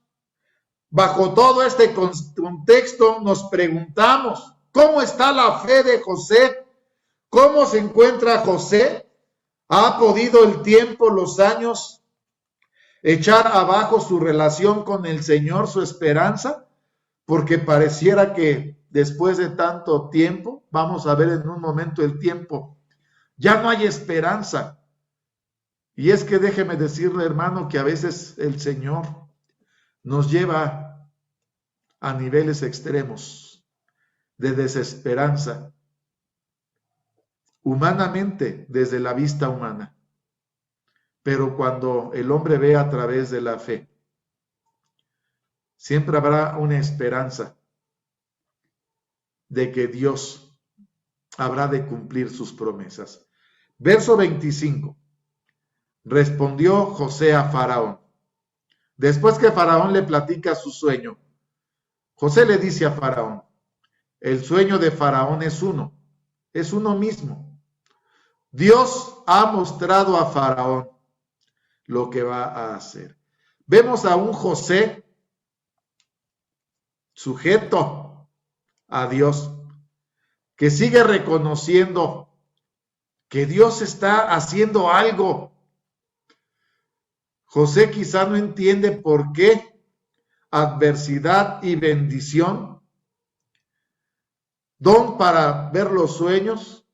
bajo todo este contexto, nos preguntamos, ¿cómo está la fe de José? ¿Cómo se encuentra José? ¿Ha podido el tiempo, los años, echar abajo su relación con el Señor, su esperanza? Porque pareciera que después de tanto tiempo, vamos a ver en un momento el tiempo, ya no hay esperanza. Y es que déjeme decirle, hermano, que a veces el Señor nos lleva a niveles extremos de desesperanza, humanamente, desde la vista humana. Pero cuando el hombre ve a través de la fe, siempre habrá una esperanza de que Dios habrá de cumplir sus promesas. Verso 25. Respondió José a Faraón. Después que Faraón le platica su sueño, José le dice a Faraón: el sueño de Faraón es uno mismo. Dios ha mostrado a Faraón lo que va a hacer. Vemos a un José sujeto a Dios, que sigue reconociendo que Dios está haciendo algo. José quizá no entiende por qué adversidad y bendición, don para ver los sueños,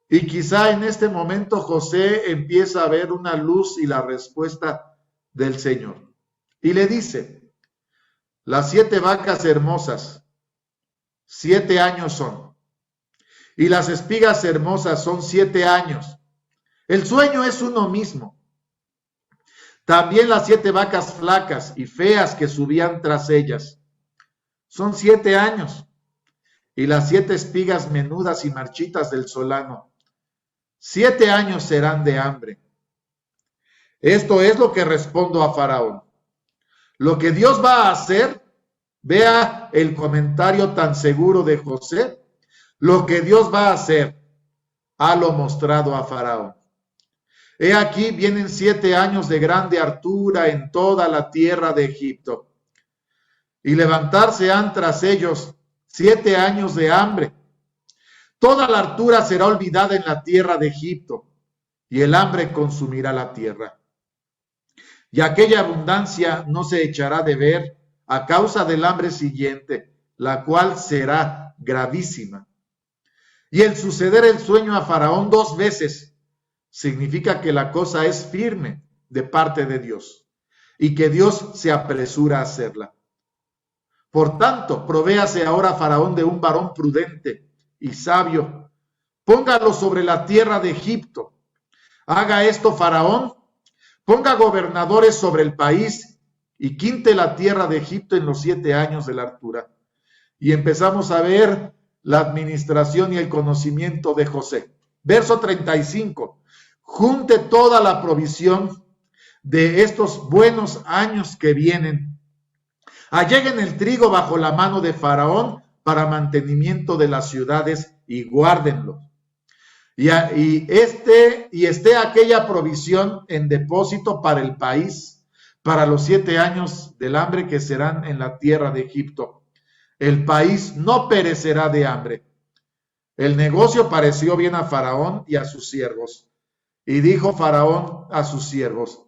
y quizá en este momento José empieza a ver una luz y la respuesta del Señor. Y le dice: las 7 vacas hermosas, 7 años son, y las espigas hermosas son 7 años. El sueño es uno mismo. También las 7 vacas flacas y feas que subían tras ellas son 7 años. Y las 7 espigas menudas y marchitas del solano, 7 años serán de hambre. Esto es lo que respondo a Faraón. Lo que Dios va a hacer, vea el comentario tan seguro de José, lo que Dios va a hacer, halo mostrado a Faraón. He aquí vienen 7 años de grande hartura en toda la tierra de Egipto, y levantarse han tras ellos 7 años de hambre. Toda la hartura será olvidada en la tierra de Egipto, y el hambre consumirá la tierra. Y aquella abundancia no se echará de ver a causa del hambre siguiente, la cual será gravísima. Y el suceder el sueño a Faraón 2 veces, significa que la cosa es firme de parte de Dios y que Dios se apresura a hacerla. Por tanto, provéase ahora Faraón de un varón prudente y sabio, póngalo sobre la tierra de Egipto. Haga esto Faraón, ponga gobernadores sobre el país y quinte la tierra de Egipto en los 7 años de la hartura. Y empezamos a ver la administración y el conocimiento de José. Verso 35. Junte toda la provisión de estos buenos años que vienen. Alleguen el trigo bajo la mano de Faraón para mantenimiento de las ciudades y guárdenlo. Y esté aquella provisión en depósito para el país, para los 7 años del hambre que serán en la tierra de Egipto. El país no perecerá de hambre. El negocio pareció bien a Faraón y a sus siervos. Y dijo Faraón a sus siervos: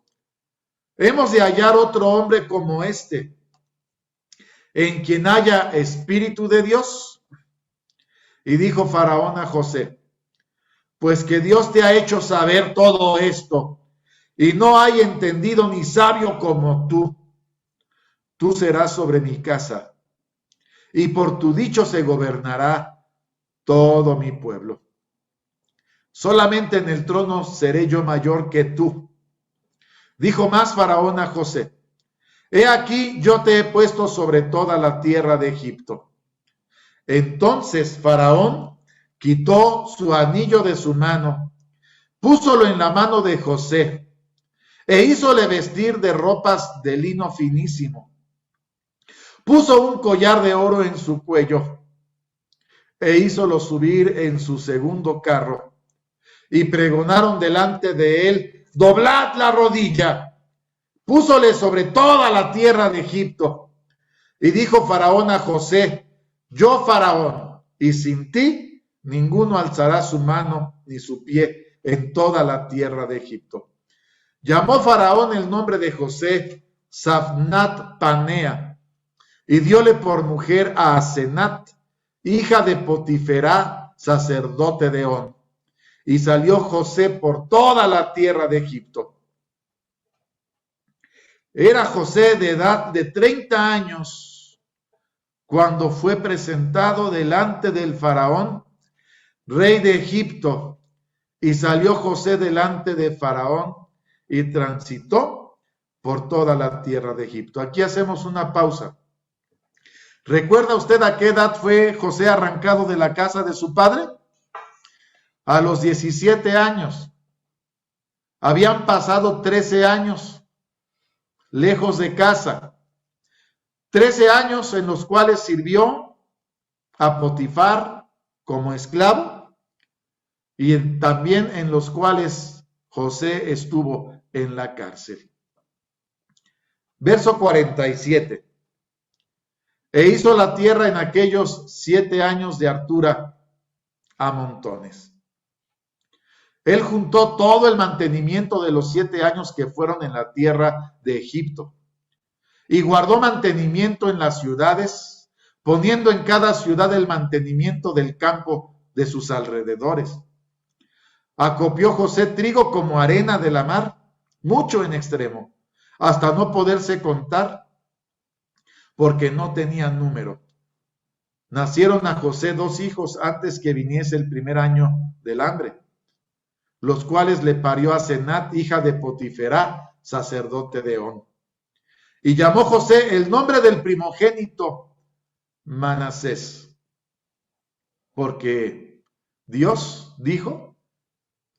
hemos de hallar otro hombre como este, en quien haya espíritu de Dios. Y dijo Faraón a José: pues que Dios te ha hecho saber todo esto, y no hay entendido ni sabio como tú serás sobre mi casa, y por tu dicho se gobernará todo mi pueblo. Solamente en el trono seré yo mayor que tú. Dijo más Faraón a José: he aquí yo te he puesto sobre toda la tierra de Egipto. Entonces Faraón quitó su anillo de su mano, púsolo en la mano de José, e hízole vestir de ropas de lino finísimo. Puso un collar de oro en su cuello, e hízolo subir en su segundo carro, y pregonaron delante de él: doblad la rodilla. Púsole sobre toda la tierra de Egipto. Y dijo Faraón a José: yo Faraón, y sin ti ninguno alzará su mano ni su pie en toda la tierra de Egipto. Llamó Faraón el nombre de José Safnat Panea, y dióle por mujer a Asenat, hija de Potiferá, sacerdote de On. Y salió José por toda la tierra de Egipto. Era José de edad de 30 años cuando fue presentado delante del Faraón, rey de Egipto, y salió José delante de Faraón y transitó por toda la tierra de Egipto. Aquí hacemos una pausa. ¿Recuerda usted a qué edad fue José arrancado de la casa de su padre? A los 17 años. Habían pasado 13 años lejos de casa. 13 años en los cuales sirvió a Potifar como esclavo y también en los cuales José estuvo en la cárcel. Verso 47. E hizo la tierra en aquellos 7 años de hartura a montones. Él juntó todo el mantenimiento de los 7 años que fueron en la tierra de Egipto y guardó mantenimiento en las ciudades, poniendo en cada ciudad el mantenimiento del campo de sus alrededores. Acopió José trigo como arena de la mar, mucho en extremo, hasta no poderse contar, porque no tenía número. Nacieron a José 2 hijos antes que viniese el primer año del hambre, los cuales le parió a Senat, hija de Potiferá, sacerdote de On. Y llamó José el nombre del primogénito Manasés, porque Dios dijo,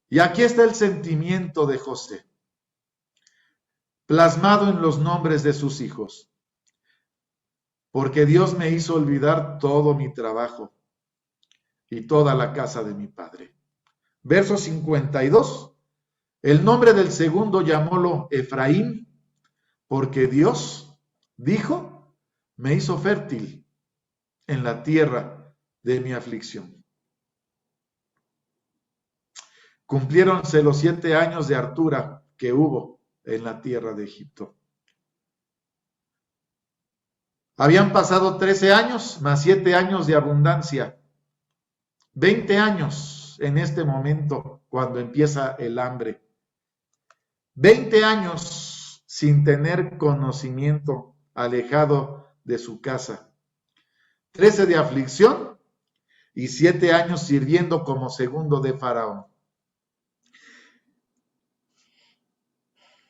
y aquí está el sentimiento de José, plasmado en los nombres de sus hijos, porque Dios me hizo olvidar todo mi trabajo y toda la casa de mi padre. Verso 52. El nombre del segundo llamólo Efraín, porque Dios dijo, me hizo fértil en la tierra de mi aflicción. Cumpliéronse los 7 años de hartura que hubo en la tierra de Egipto. Habían pasado 13 años más 7 años de abundancia. 20 años en este momento cuando empieza el hambre. 20 años sin tener conocimiento, alejado de su casa. 13 de aflicción y 7 años sirviendo como segundo de Faraón.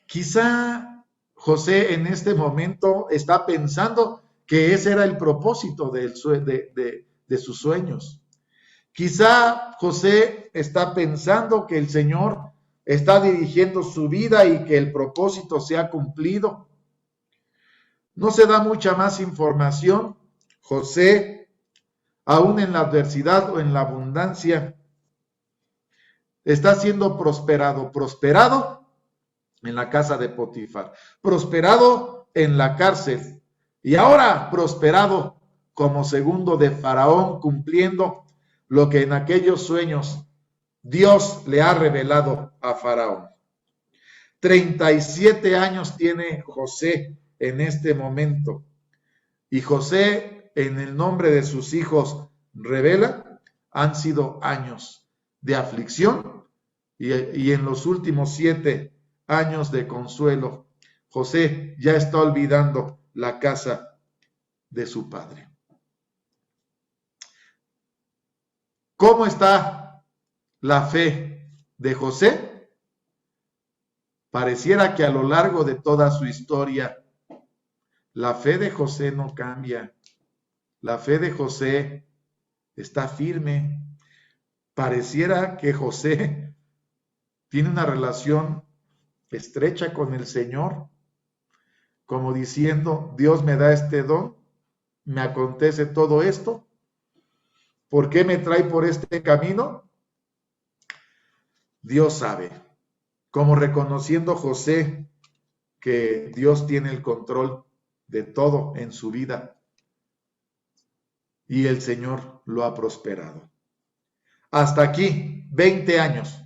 Quizá José en este momento está pensando que ese era el propósito de sus sueños. Quizá José está pensando que el Señor está dirigiendo su vida y que el propósito se ha cumplido. No se da mucha más información. José, aún en la adversidad o en la abundancia, está siendo prosperado en la casa de Potifar, prosperado en la cárcel y ahora prosperado como segundo de Faraón, cumpliendo lo que en aquellos sueños Dios le ha revelado a Faraón. 37 años tiene José en este momento. Y José, en el nombre de sus hijos, revela, han sido años de aflicción y en los últimos 7 años de consuelo, José ya está olvidando la casa de su padre. ¿Cómo está la fe de José? Pareciera que a lo largo de toda su historia, la fe de José no cambia. La fe de José está firme. Pareciera que José tiene una relación estrecha con el Señor, como diciendo, Dios me da este don, me acontece todo esto. ¿Por qué me trae por este camino? Dios sabe. Como reconociendo José que Dios tiene el control de todo en su vida y el Señor lo ha prosperado. Hasta aquí, 20 años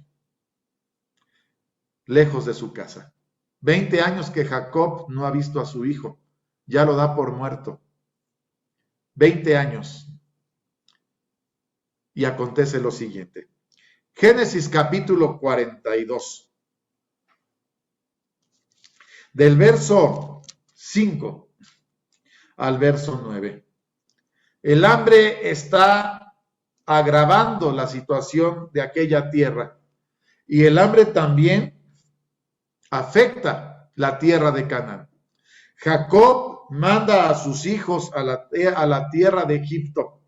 lejos de su casa. 20 años que Jacob no ha visto a su hijo, ya lo da por muerto. 20 años. Y acontece lo siguiente. Génesis capítulo 42. Del verso 5 al verso 9. El hambre está agravando la situación de aquella tierra y el hambre también afecta la tierra de Canaán. Jacob manda a sus hijos a la tierra de Egipto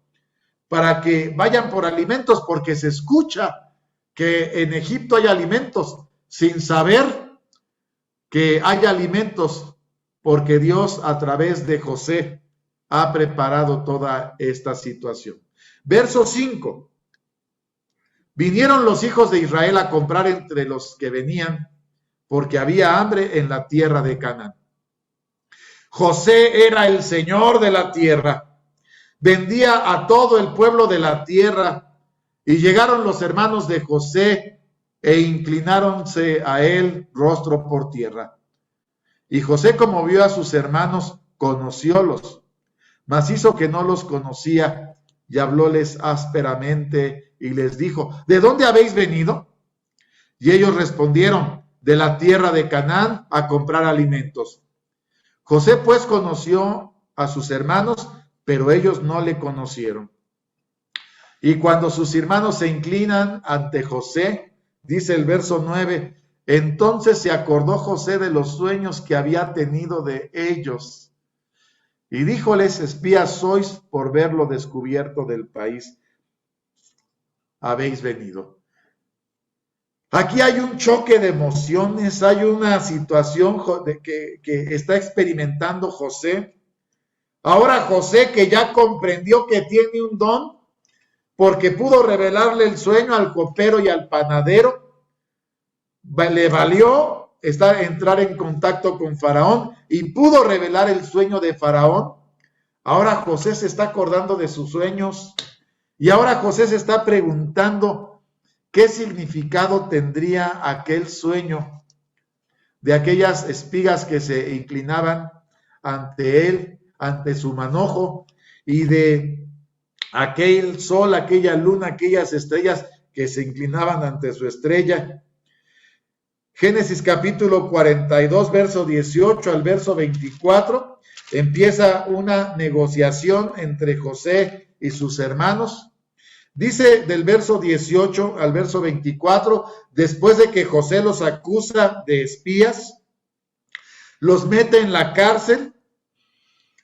para que vayan por alimentos, porque se escucha que en Egipto hay alimentos, sin saber que hay alimentos, porque Dios a través de José ha preparado toda esta situación. Verso 5. Vinieron los hijos de Israel a comprar entre los que venían, porque había hambre en la tierra de Canaán. José era el señor de la tierra, vendía a todo el pueblo de la tierra, y llegaron los hermanos de José e inclináronse a él rostro por tierra. Y José, como vio a sus hermanos, conociólos, mas hizo que no los conocía y hablóles ásperamente y les dijo, ¿de dónde habéis venido? Y ellos respondieron, de la tierra de Canaán a comprar alimentos. José pues conoció a sus hermanos, pero ellos no le conocieron. Y cuando sus hermanos se inclinan ante José, dice el verso 9, entonces se acordó José de los sueños que había tenido de ellos. Y díjoles, espías sois por verlo descubierto del país. Habéis venido. Aquí hay un choque de emociones, hay una situación que está experimentando José. Ahora José, que ya comprendió que tiene un don, porque pudo revelarle el sueño al copero y al panadero, le valió entrar en contacto con Faraón y pudo revelar el sueño de Faraón. Ahora José se está acordando de sus sueños y ahora José se está preguntando qué significado tendría aquel sueño de aquellas espigas que se inclinaban ante él, ante su manojo, y de aquel sol, aquella luna, aquellas estrellas que se inclinaban ante su estrella. Génesis capítulo 42, verso 18 al verso 24, empieza una negociación entre José y sus hermanos. Dice del verso 18 al verso 24, después de que José los acusa de espías, los mete en la cárcel.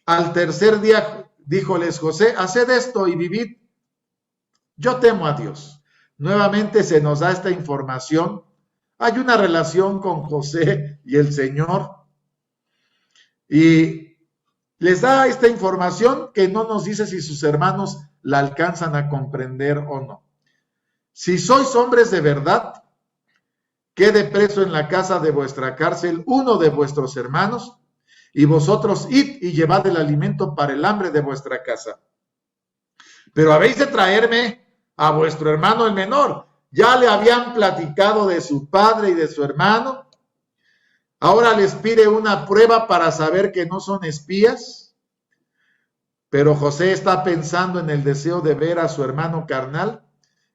Al tercer día díjoles José, haced esto y vivid. Yo temo a Dios. Nuevamente se nos da esta información. Hay una relación con José y el Señor. Y les da esta información que no nos dice si sus hermanos la alcanzan a comprender o no. Si sois hombres de verdad, quede preso en la casa de vuestra cárcel uno de vuestros hermanos, y vosotros id y llevad el alimento para el hambre de vuestra casa. Pero habéis de traerme a vuestro hermano el menor. Ya le habían platicado de su padre y de su hermano. Ahora les pide una prueba para saber que no son espías. Pero José está pensando en el deseo de ver a su hermano carnal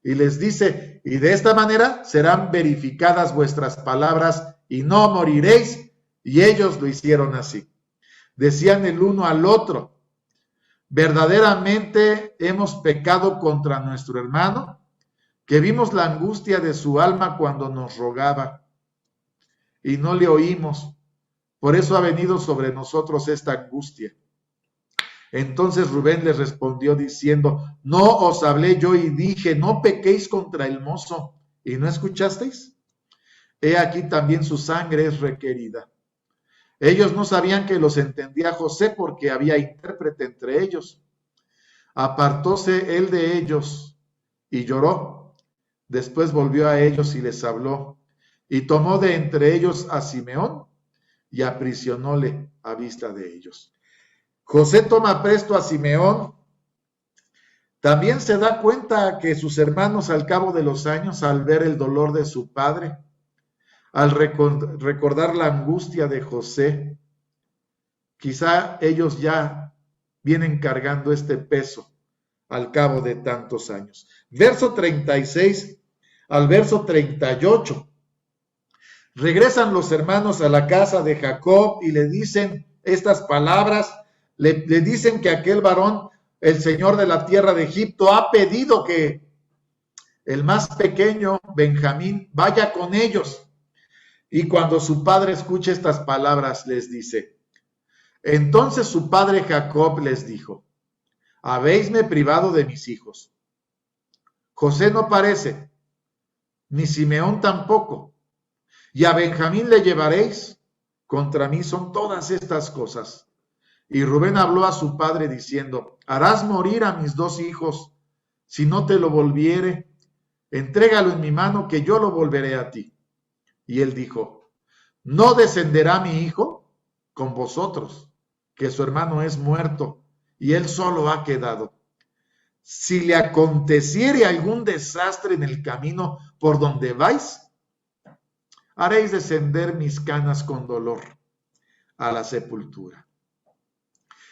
y les dice, y de esta manera serán verificadas vuestras palabras y no moriréis. Y ellos lo hicieron así. Decían el uno al otro, verdaderamente hemos pecado contra nuestro hermano, que vimos la angustia de su alma cuando nos rogaba y no le oímos. Por eso ha venido sobre nosotros esta angustia. Entonces Rubén les respondió diciendo, no os hablé yo y dije, no pequéis contra el mozo, ¿y no escuchasteis? He aquí también su sangre es requerida. Ellos no sabían que los entendía José porque había intérprete entre ellos. Apartóse él de ellos y lloró. Después volvió a ellos y les habló. Y tomó de entre ellos a Simeón y aprisionóle a vista de ellos. José toma presto a Simeón. También se da cuenta que sus hermanos al cabo de los años, al ver el dolor de su padre, al recordar la angustia de José, quizá ellos ya vienen cargando este peso al cabo de tantos años. Verso 36 al verso 38. Regresan los hermanos a la casa de Jacob y le dicen estas palabras. Le dicen que aquel varón, el señor de la tierra de Egipto, ha pedido que el más pequeño, Benjamín, vaya con ellos. Y cuando su padre escucha estas palabras, les dice, entonces su padre Jacob les dijo, habéisme privado de mis hijos. José no parece, ni Simeón tampoco, y a Benjamín le llevaréis. Contra mí son todas estas cosas. Y Rubén habló a su padre diciendo, harás morir a mis dos hijos, si no te lo volviere, entrégalo en mi mano que yo lo volveré a ti. Y él dijo, ¿no descenderá mi hijo con vosotros, que su hermano es muerto y él solo ha quedado? Si le aconteciere algún desastre en el camino por donde vais, haréis descender mis canas con dolor a la sepultura.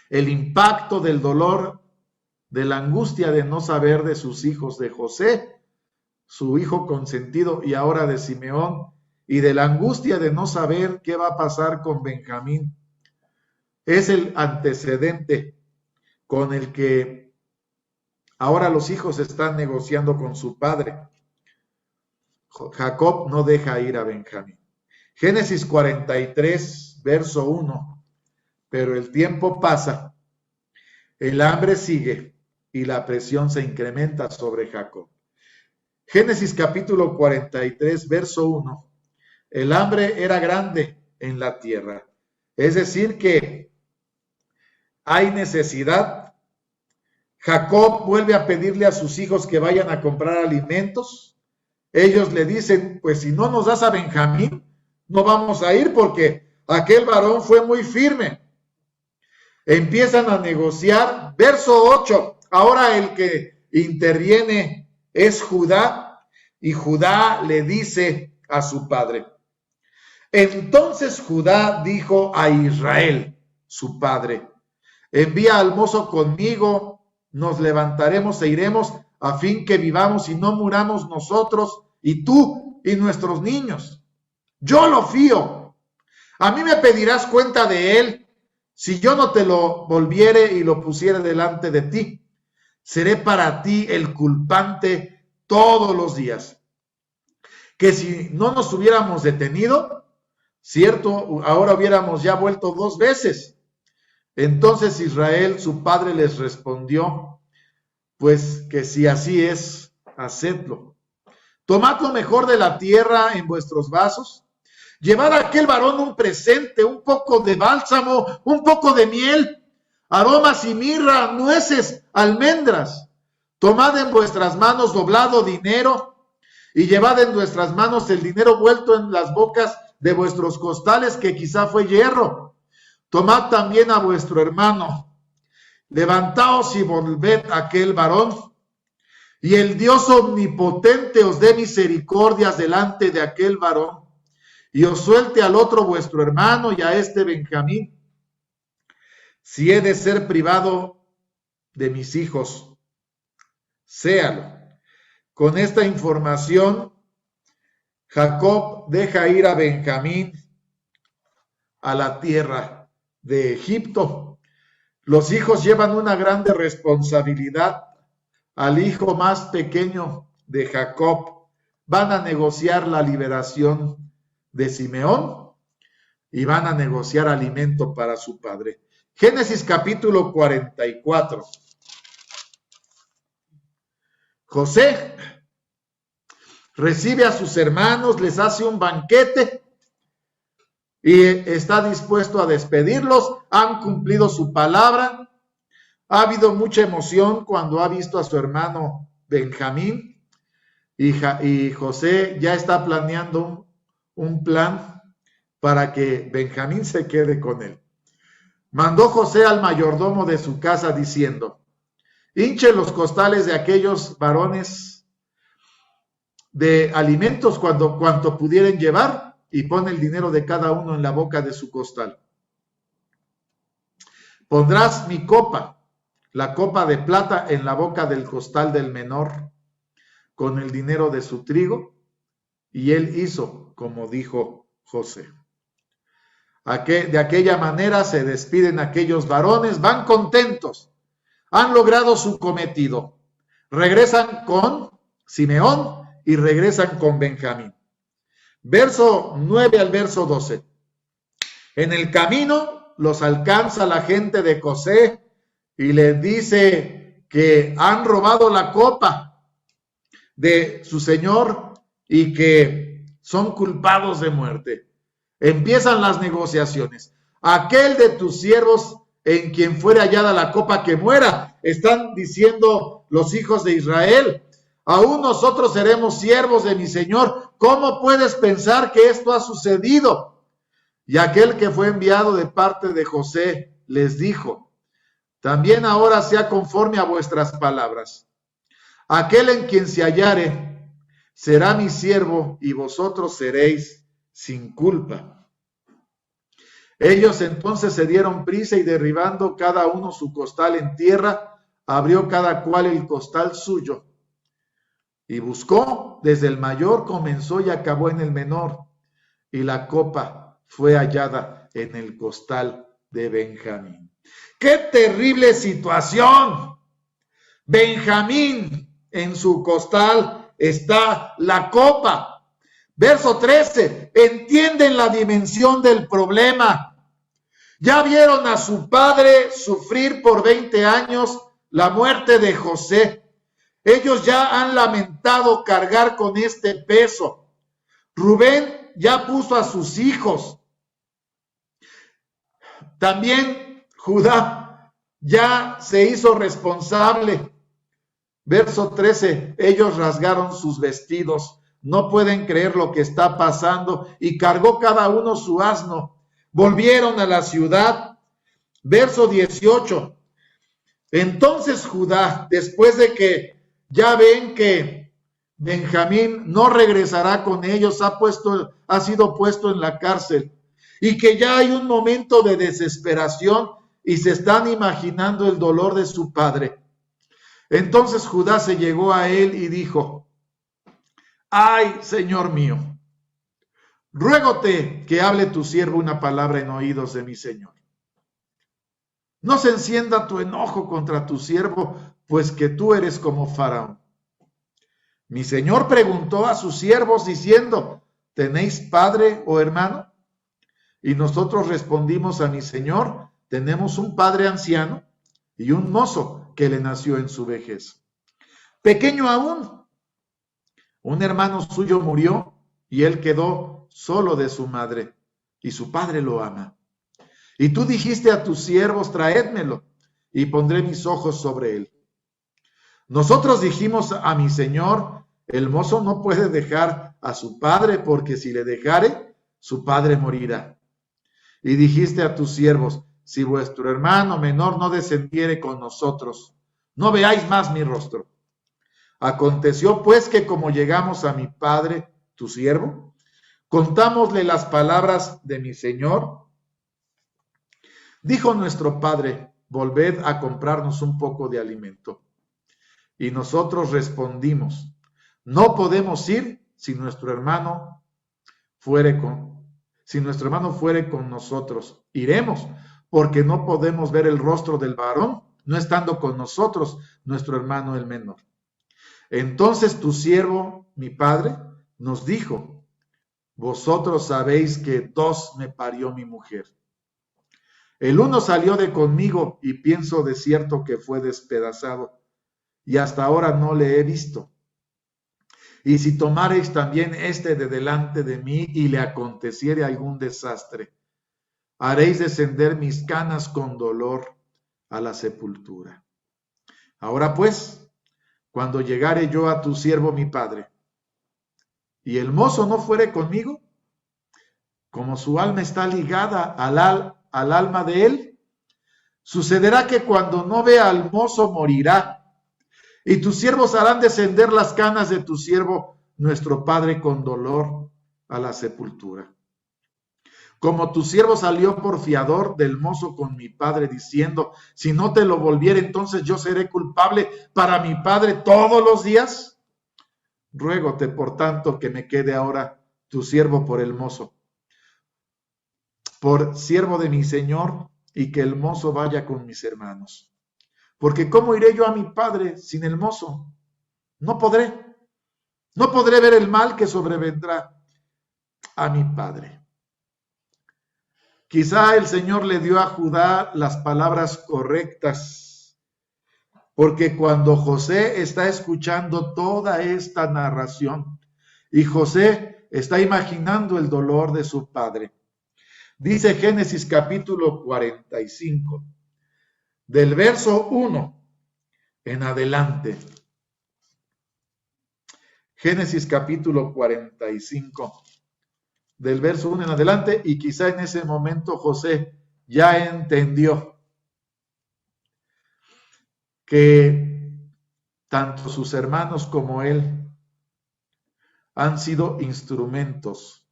El impacto del dolor, de la angustia de no saber de sus hijos, de José, su hijo consentido, y ahora de Simeón, y de la angustia de no saber qué va a pasar con Benjamín, es el antecedente con el que ahora los hijos están negociando con su padre. Jacob no deja ir a Benjamín. Génesis 43, verso 1. Pero el tiempo pasa, el hambre sigue y la presión se incrementa sobre Jacob. Génesis capítulo 43, verso 1. El hambre era grande en la tierra. Es decir que hay necesidad. Jacob vuelve a pedirle a sus hijos que vayan a comprar alimentos. Ellos le dicen, pues si no nos das a Benjamín, no vamos a ir porque aquel varón fue muy firme. Empiezan a negociar. Verso 8. Ahora el que interviene es Judá, y Judá le dice a su padre. Entonces Judá dijo a Israel, su padre, envía al mozo conmigo, nos levantaremos e iremos a fin que vivamos y no muramos nosotros y tú y nuestros niños. Yo lo fío. A mí me pedirás cuenta de él si yo no te lo volviere y lo pusiere delante de ti. Seré para ti el culpante todos los días. Que si no nos hubiéramos detenido, cierto, ahora hubiéramos ya vuelto 2 veces. Entonces Israel, su padre, les respondió, pues que si así es, hacedlo. Tomad lo mejor de la tierra en vuestros vasos. Llevad a aquel varón un presente, un poco de bálsamo, un poco de miel, aromas y mirra, nueces, almendras. Tomad en vuestras manos doblado dinero y llevad en vuestras manos el dinero vuelto en las bocas de vuestros costales, que quizá fue hierro. Tomad también a vuestro hermano. Levantaos y volved a aquel varón, y el Dios omnipotente os dé misericordias delante de aquel varón, y os suelte al otro vuestro hermano y a este Benjamín. Si he de ser privado de mis hijos, séalo. Con esta información, Jacob deja ir a Benjamín a la tierra de Egipto. Los hijos llevan una grande responsabilidad. Al hijo más pequeño de Jacob van a negociar la liberación de Simeón y van a negociar alimento para su padre. Génesis capítulo 44. José recibe a sus hermanos, les hace un banquete y está dispuesto a despedirlos. Han cumplido su palabra. Ha habido mucha emoción cuando ha visto a su hermano Benjamín y José ya está planeando un plan para que Benjamín se quede con él. Mandó José al mayordomo de su casa diciendo, hinche los costales de aquellos varones de alimentos cuanto pudieran llevar y pone el dinero de cada uno en la boca de su costal. Pondrás mi copa, la copa de plata, en la boca del costal del menor con el dinero de su trigo. Y él hizo como dijo José. De aquella manera se despiden aquellos varones, van contentos, han logrado su cometido. Regresan con Simeón y regresan con Benjamín. Verso 9 al verso 12. En el camino los alcanza la gente de José y les dice que han robado la copa de su señor y que son culpados de muerte. Empiezan las negociaciones. Aquel de tus siervos en quien fuere hallada la copa que muera, están diciendo los hijos de Israel. Aún nosotros seremos siervos de mi señor. ¿Cómo puedes pensar que esto ha sucedido? Y aquel que fue enviado de parte de José les dijo, también ahora sea conforme a vuestras palabras. Aquel en quien se hallare será mi siervo y vosotros seréis sin culpa. Ellos entonces se dieron prisa y derribando cada uno su costal en tierra, abrió cada cual el costal suyo y buscó, desde el mayor comenzó y acabó en el menor, y la copa fue hallada en el costal de Benjamín. ¡Qué terrible situación! Benjamín, en su costal está la copa. Verso 13, entienden la dimensión del problema. Ya vieron a su padre sufrir por 20 años la muerte de José. Ellos ya han lamentado cargar con este peso. Rubén ya puso a sus hijos. También Judá ya se hizo responsable. Verso 13, ellos rasgaron sus vestidos. No pueden creer lo que está pasando y cargó cada uno su asno. Volvieron a la ciudad. Verso 18. Entonces Judá, después de que ya ven que Benjamín no regresará con ellos, ha sido puesto en la cárcel y que ya hay un momento de desesperación y se están imaginando el dolor de su padre. Entonces Judá se llegó a él y dijo: ay, señor mío, ruégote que hable tu siervo una palabra en oídos de mi señor. No se encienda tu enojo contra tu siervo, pues que tú eres como Faraón. Mi señor preguntó a sus siervos diciendo: ¿tenéis padre o hermano? Y nosotros respondimos a mi señor: tenemos un padre anciano y un mozo que le nació en su vejez. Pequeño aún, un hermano suyo murió y él quedó solo de su madre, y su padre lo ama. Y tú dijiste a tus siervos: traédmelo, y pondré mis ojos sobre él. Nosotros dijimos a mi señor: el mozo no puede dejar a su padre, porque si le dejare, su padre morirá. Y dijiste a tus siervos: si vuestro hermano menor no descendiere con nosotros, no veáis más mi rostro. Aconteció pues que como llegamos a mi padre, tu siervo, contámosle las palabras de mi señor. Dijo nuestro padre: volved a comprarnos un poco de alimento. Y nosotros respondimos: no podemos ir si nuestro hermano fuere con nosotros. Iremos, porque no podemos ver el rostro del varón, no estando con nosotros nuestro hermano el menor. Entonces tu siervo, mi padre, nos dijo: vosotros sabéis que 2 me parió mi mujer. El uno salió de conmigo y pienso de cierto que fue despedazado, y hasta ahora no le he visto. Y si tomareis también de delante de mí y le aconteciere algún desastre, haréis descender mis canas con dolor a la sepultura. Ahora pues, cuando llegare yo a tu siervo mi padre, y el mozo no fuere conmigo, como su alma está ligada al alma de él, sucederá que cuando no vea al mozo morirá, y tus siervos harán descender las canas de tu siervo nuestro padre con dolor a la sepultura. Como tu siervo salió por fiador del mozo con mi padre, diciendo: si no te lo volviere, entonces yo seré culpable para mi padre todos los días. Ruégote, por tanto, que me quede ahora tu siervo por el mozo, por siervo de mi señor, y que el mozo vaya con mis hermanos. Porque ¿cómo iré yo a mi padre sin el mozo? No podré ver el mal que sobrevendrá a mi padre. Quizá el Señor le dio a Judá las palabras correctas, porque cuando José está escuchando toda esta narración y José está imaginando el dolor de su padre, dice Génesis capítulo 45, del verso 1 en adelante. Génesis capítulo 45, del verso 1 en adelante, y quizá en ese momento José ya entendió que tanto sus hermanos como él han sido instrumentos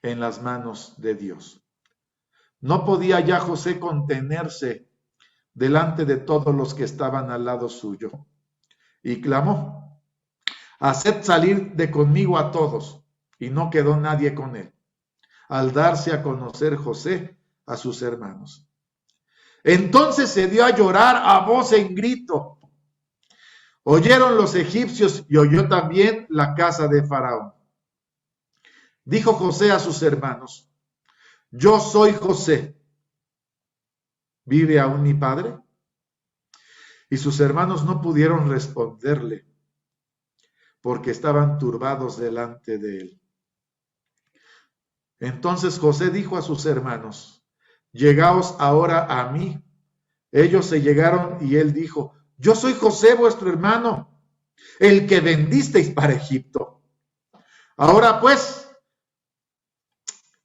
en las manos de Dios. No podía ya José contenerse delante de todos los que estaban al lado suyo, y clamó: haced salir de conmigo a todos. Y no quedó nadie con él, al darse a conocer José a sus hermanos. Entonces se dio a llorar a voz en grito. Oyeron los egipcios y oyó también la casa de Faraón. Dijo José a sus hermanos: yo soy José. ¿Vive aún mi padre? Y sus hermanos no pudieron responderle, porque estaban turbados delante de él. Entonces José dijo a sus hermanos: llegaos ahora a mí. Ellos se llegaron y él dijo: yo soy José vuestro hermano, el que vendisteis para Egipto. Ahora pues,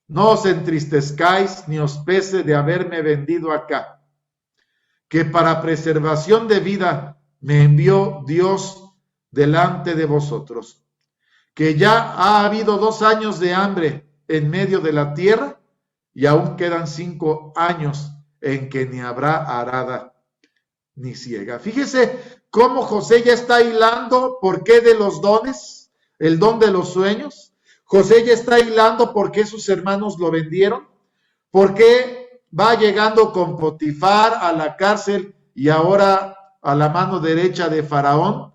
no os entristezcáis ni os pese de haberme vendido acá, que para preservación de vida me envió Dios delante de vosotros, que ya ha habido 2 años de hambre en medio de la tierra, y aún quedan 5 años en que ni habrá arada ni ciega. Fíjese cómo José ya está hilando por qué de los dones, el don de los sueños. José ya está hilando por qué sus hermanos lo vendieron, por qué va llegando con Potifar a la cárcel y ahora a la mano derecha de Faraón.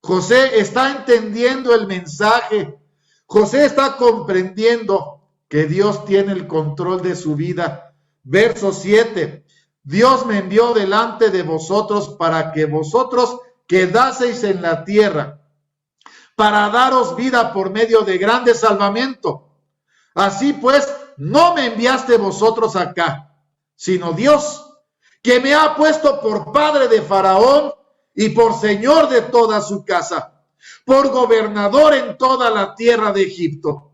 José está entendiendo el mensaje. José está comprendiendo que Dios tiene el control de su vida. Verso 7. Dios me envió delante de vosotros para que vosotros quedaseis en la tierra, para daros vida por medio de grande salvamento. Así pues, no me enviaste vosotros acá, sino Dios, que me ha puesto por padre de Faraón y por señor de toda su casa, por gobernador en toda la tierra de Egipto.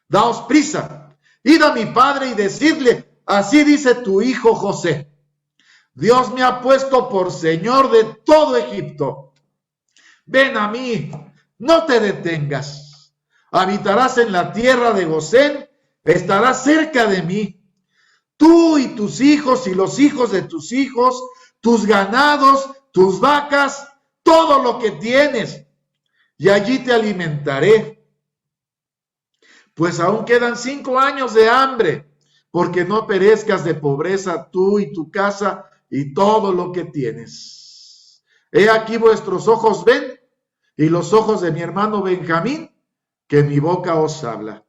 Daos prisa, id a mi padre y decidle, así dice tu hijo José, Dios me ha puesto por señor de todo Egipto. Ven a mí, no te detengas. Habitarás en la tierra de Gosén, estarás cerca de mí. Tú y tus hijos y los hijos de tus hijos, tus ganados, tus vacas, todo lo que tienes. Y allí te alimentaré. Pues aún quedan 5 años de hambre, porque no perezcas de pobreza tú y tu casa y todo lo que tienes. He aquí vuestros ojos ven, y los ojos de mi hermano Benjamín, que mi boca os habla.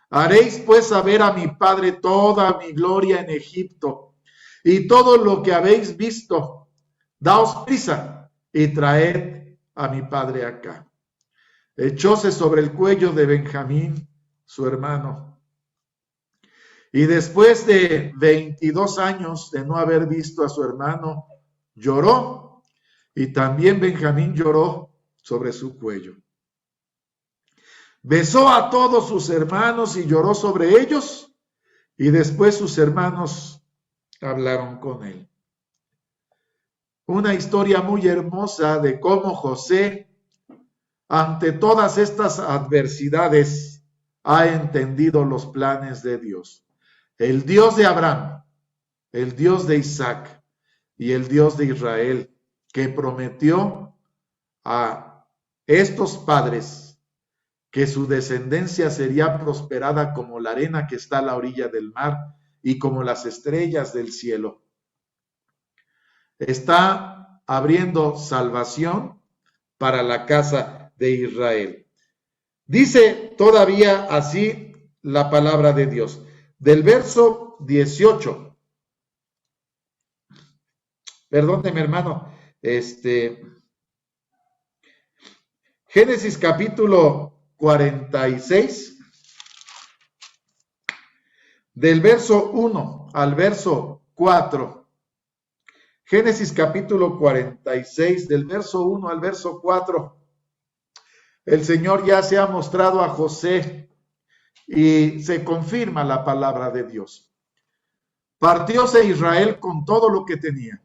Haréis pues saber a mi padre toda mi gloria en Egipto, y todo lo que habéis visto. Daos prisa y traed a mi padre acá. Echóse sobre el cuello de Benjamín, su hermano. Y después de 22 años de no haber visto a su hermano, lloró, y también Benjamín lloró sobre su cuello. Besó a todos sus hermanos y lloró sobre ellos, y después sus hermanos hablaron con él. Una historia muy hermosa de cómo José, ante todas estas adversidades, ha entendido los planes de Dios. El Dios de Abraham, el Dios de Isaac y el Dios de Israel, que prometió a estos padres que su descendencia sería prosperada como la arena que está a la orilla del mar y como las estrellas del cielo. Está abriendo salvación para la casa de Israel. Dice todavía así la palabra de Dios. Del verso 18. Perdóneme, hermano. Génesis capítulo 46. Del verso 1 al verso 4. Génesis capítulo 46, del verso 1 al verso 4. El Señor ya se ha mostrado a José y se confirma la palabra de Dios. Partióse Israel con todo lo que tenía.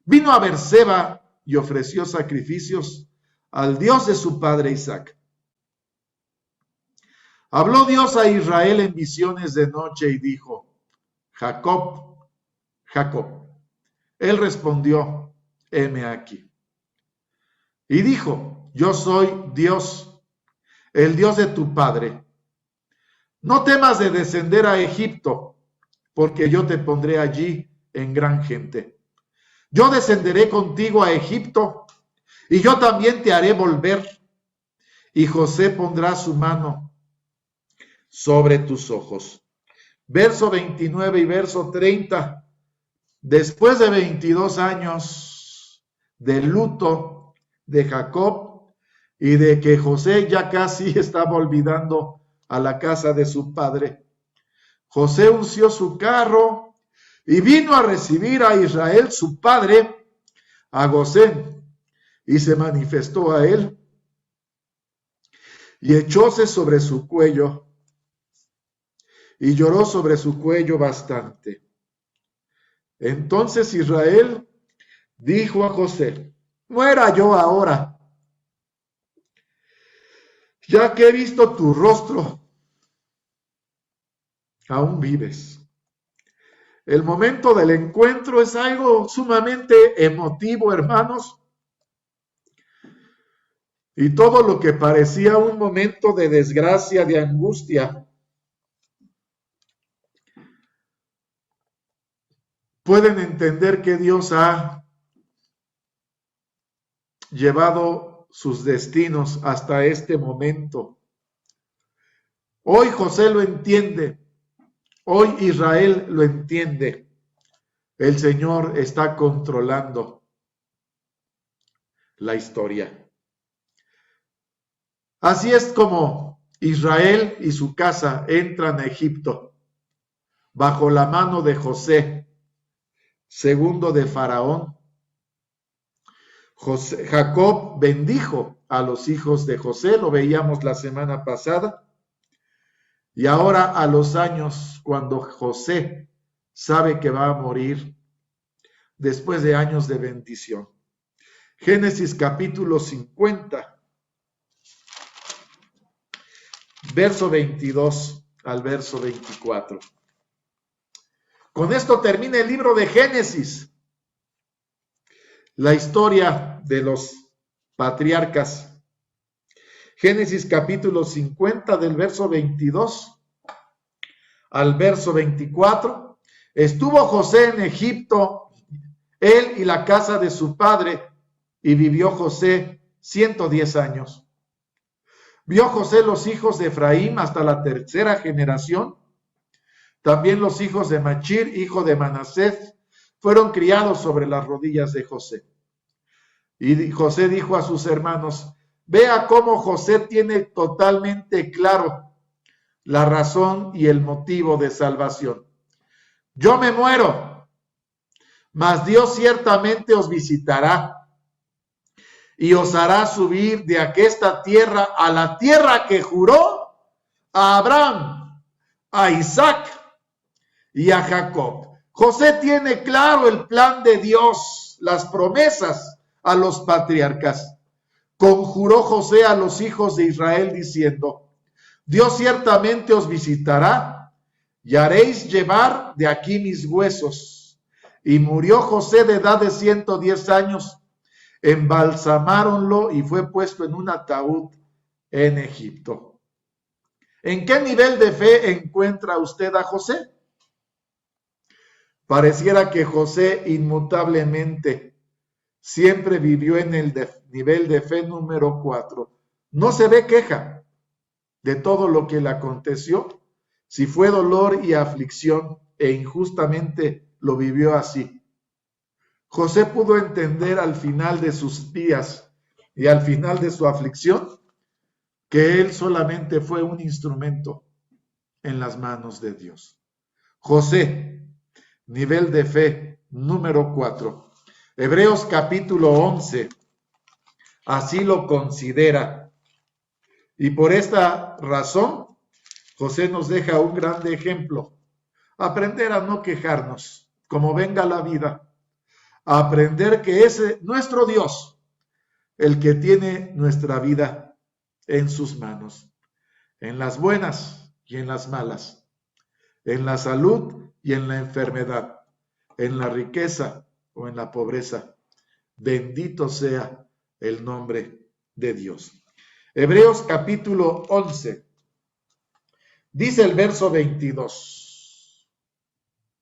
Vino a Berseba y ofreció sacrificios al Dios de su padre Isaac. Habló Dios a Israel en visiones de noche y dijo, Jacob, Jacob. Él respondió, heme aquí. Y dijo, yo soy Dios, el Dios de tu padre. No temas de descender a Egipto, porque yo te pondré allí en gran gente. Yo descenderé contigo a Egipto, y yo también te haré volver. Y José pondrá su mano sobre tus ojos. Verso 29 y verso 30. Después de 22 años de luto de Jacob y de que José ya casi estaba olvidando a la casa de su padre, José unció su carro y vino a recibir a Israel, su padre, a Gosén, y se manifestó a él y echóse sobre su cuello y lloró sobre su cuello bastante. Entonces Israel dijo a José, muera yo ahora, ya que he visto tu rostro, aún vives. El momento del encuentro es algo sumamente emotivo, hermanos. Y todo lo que parecía un momento de desgracia, de angustia, pueden entender que Dios ha llevado sus destinos hasta este momento. Hoy José lo entiende, hoy Israel lo entiende. El Señor está controlando la historia. Así es como Israel y su casa entran a Egipto bajo la mano de José, segundo de Faraón. Jacob bendijo a los hijos de José, lo veíamos la semana pasada, y ahora a los años, cuando José sabe que va a morir después de años de bendición. Génesis capítulo 50, verso 22 al verso 24. Con esto termina el libro de Génesis, la historia de los patriarcas. Génesis capítulo 50 del verso 22 al verso 24. Estuvo José en Egipto, él y la casa de su padre, y vivió José 110 años. Vio José los hijos de Efraín hasta la tercera generación. También los hijos de Machir, hijo de Manasés, fueron criados sobre las rodillas de José. Y José dijo a sus hermanos: vea cómo José tiene totalmente claro la razón y el motivo de salvación. Yo me muero, mas Dios ciertamente os visitará y os hará subir de aquesta tierra a la tierra que juró a Abraham, a Isaac y a Jacob. José tiene claro el plan de Dios, las promesas a los patriarcas. Conjuró José a los hijos de Israel diciendo: Dios ciertamente os visitará y haréis llevar de aquí mis huesos. Y murió José de edad de 110 años. Embalsamáronlo y fue puesto en un ataúd en Egipto. ¿En qué nivel de fe encuentra usted a José? Pareciera que José inmutablemente siempre vivió en el nivel de fe número 4. No se ve queja de todo lo que le aconteció. Si fue dolor y aflicción e injustamente lo vivió así. José pudo entender al final de sus días y al final de su aflicción que él solamente fue un instrumento en las manos de Dios. José, nivel de fe número 4. Hebreos capítulo 11, así lo considera. Y por esta razón, José nos deja un grande ejemplo. Aprender a no quejarnos, como venga la vida. Aprender que es nuestro Dios el que tiene nuestra vida en sus manos. En las buenas y en las malas. En la salud y en la enfermedad. En la riqueza o en la pobreza. Bendito sea el nombre de Dios. Hebreos capítulo 11. Dice el verso 22.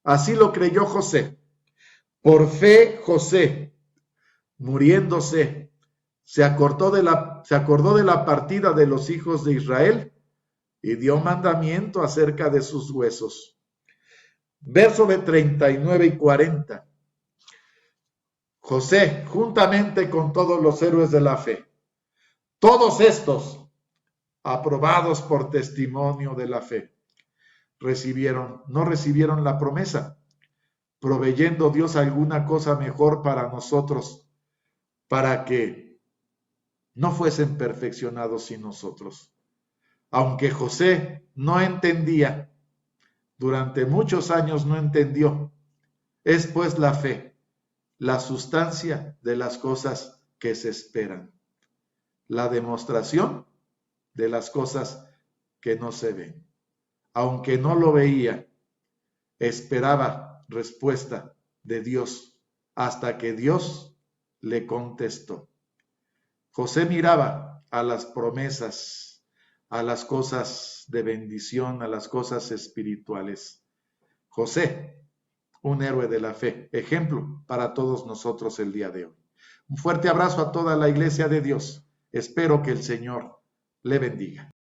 Así lo creyó José. Por fe José, muriéndose, se acordó de la partida de los hijos de Israel y dio mandamiento acerca de sus huesos. Verso de 39 y 40. José, juntamente con todos los héroes de la fe, todos estos, aprobados por testimonio de la fe, no recibieron la promesa, proveyendo Dios alguna cosa mejor para nosotros, para que no fuesen perfeccionados sin nosotros. Aunque José no entendía, durante muchos años no entendió, es pues la fe, la sustancia de las cosas que se esperan, la demostración de las cosas que no se ven. Aunque no lo veía, esperaba respuesta de Dios hasta que Dios le contestó. José miraba a las promesas, a las cosas de bendición, a las cosas espirituales. José, un héroe de la fe, ejemplo para todos nosotros el día de hoy. Un fuerte abrazo a toda la iglesia de Dios. Espero que el Señor le bendiga.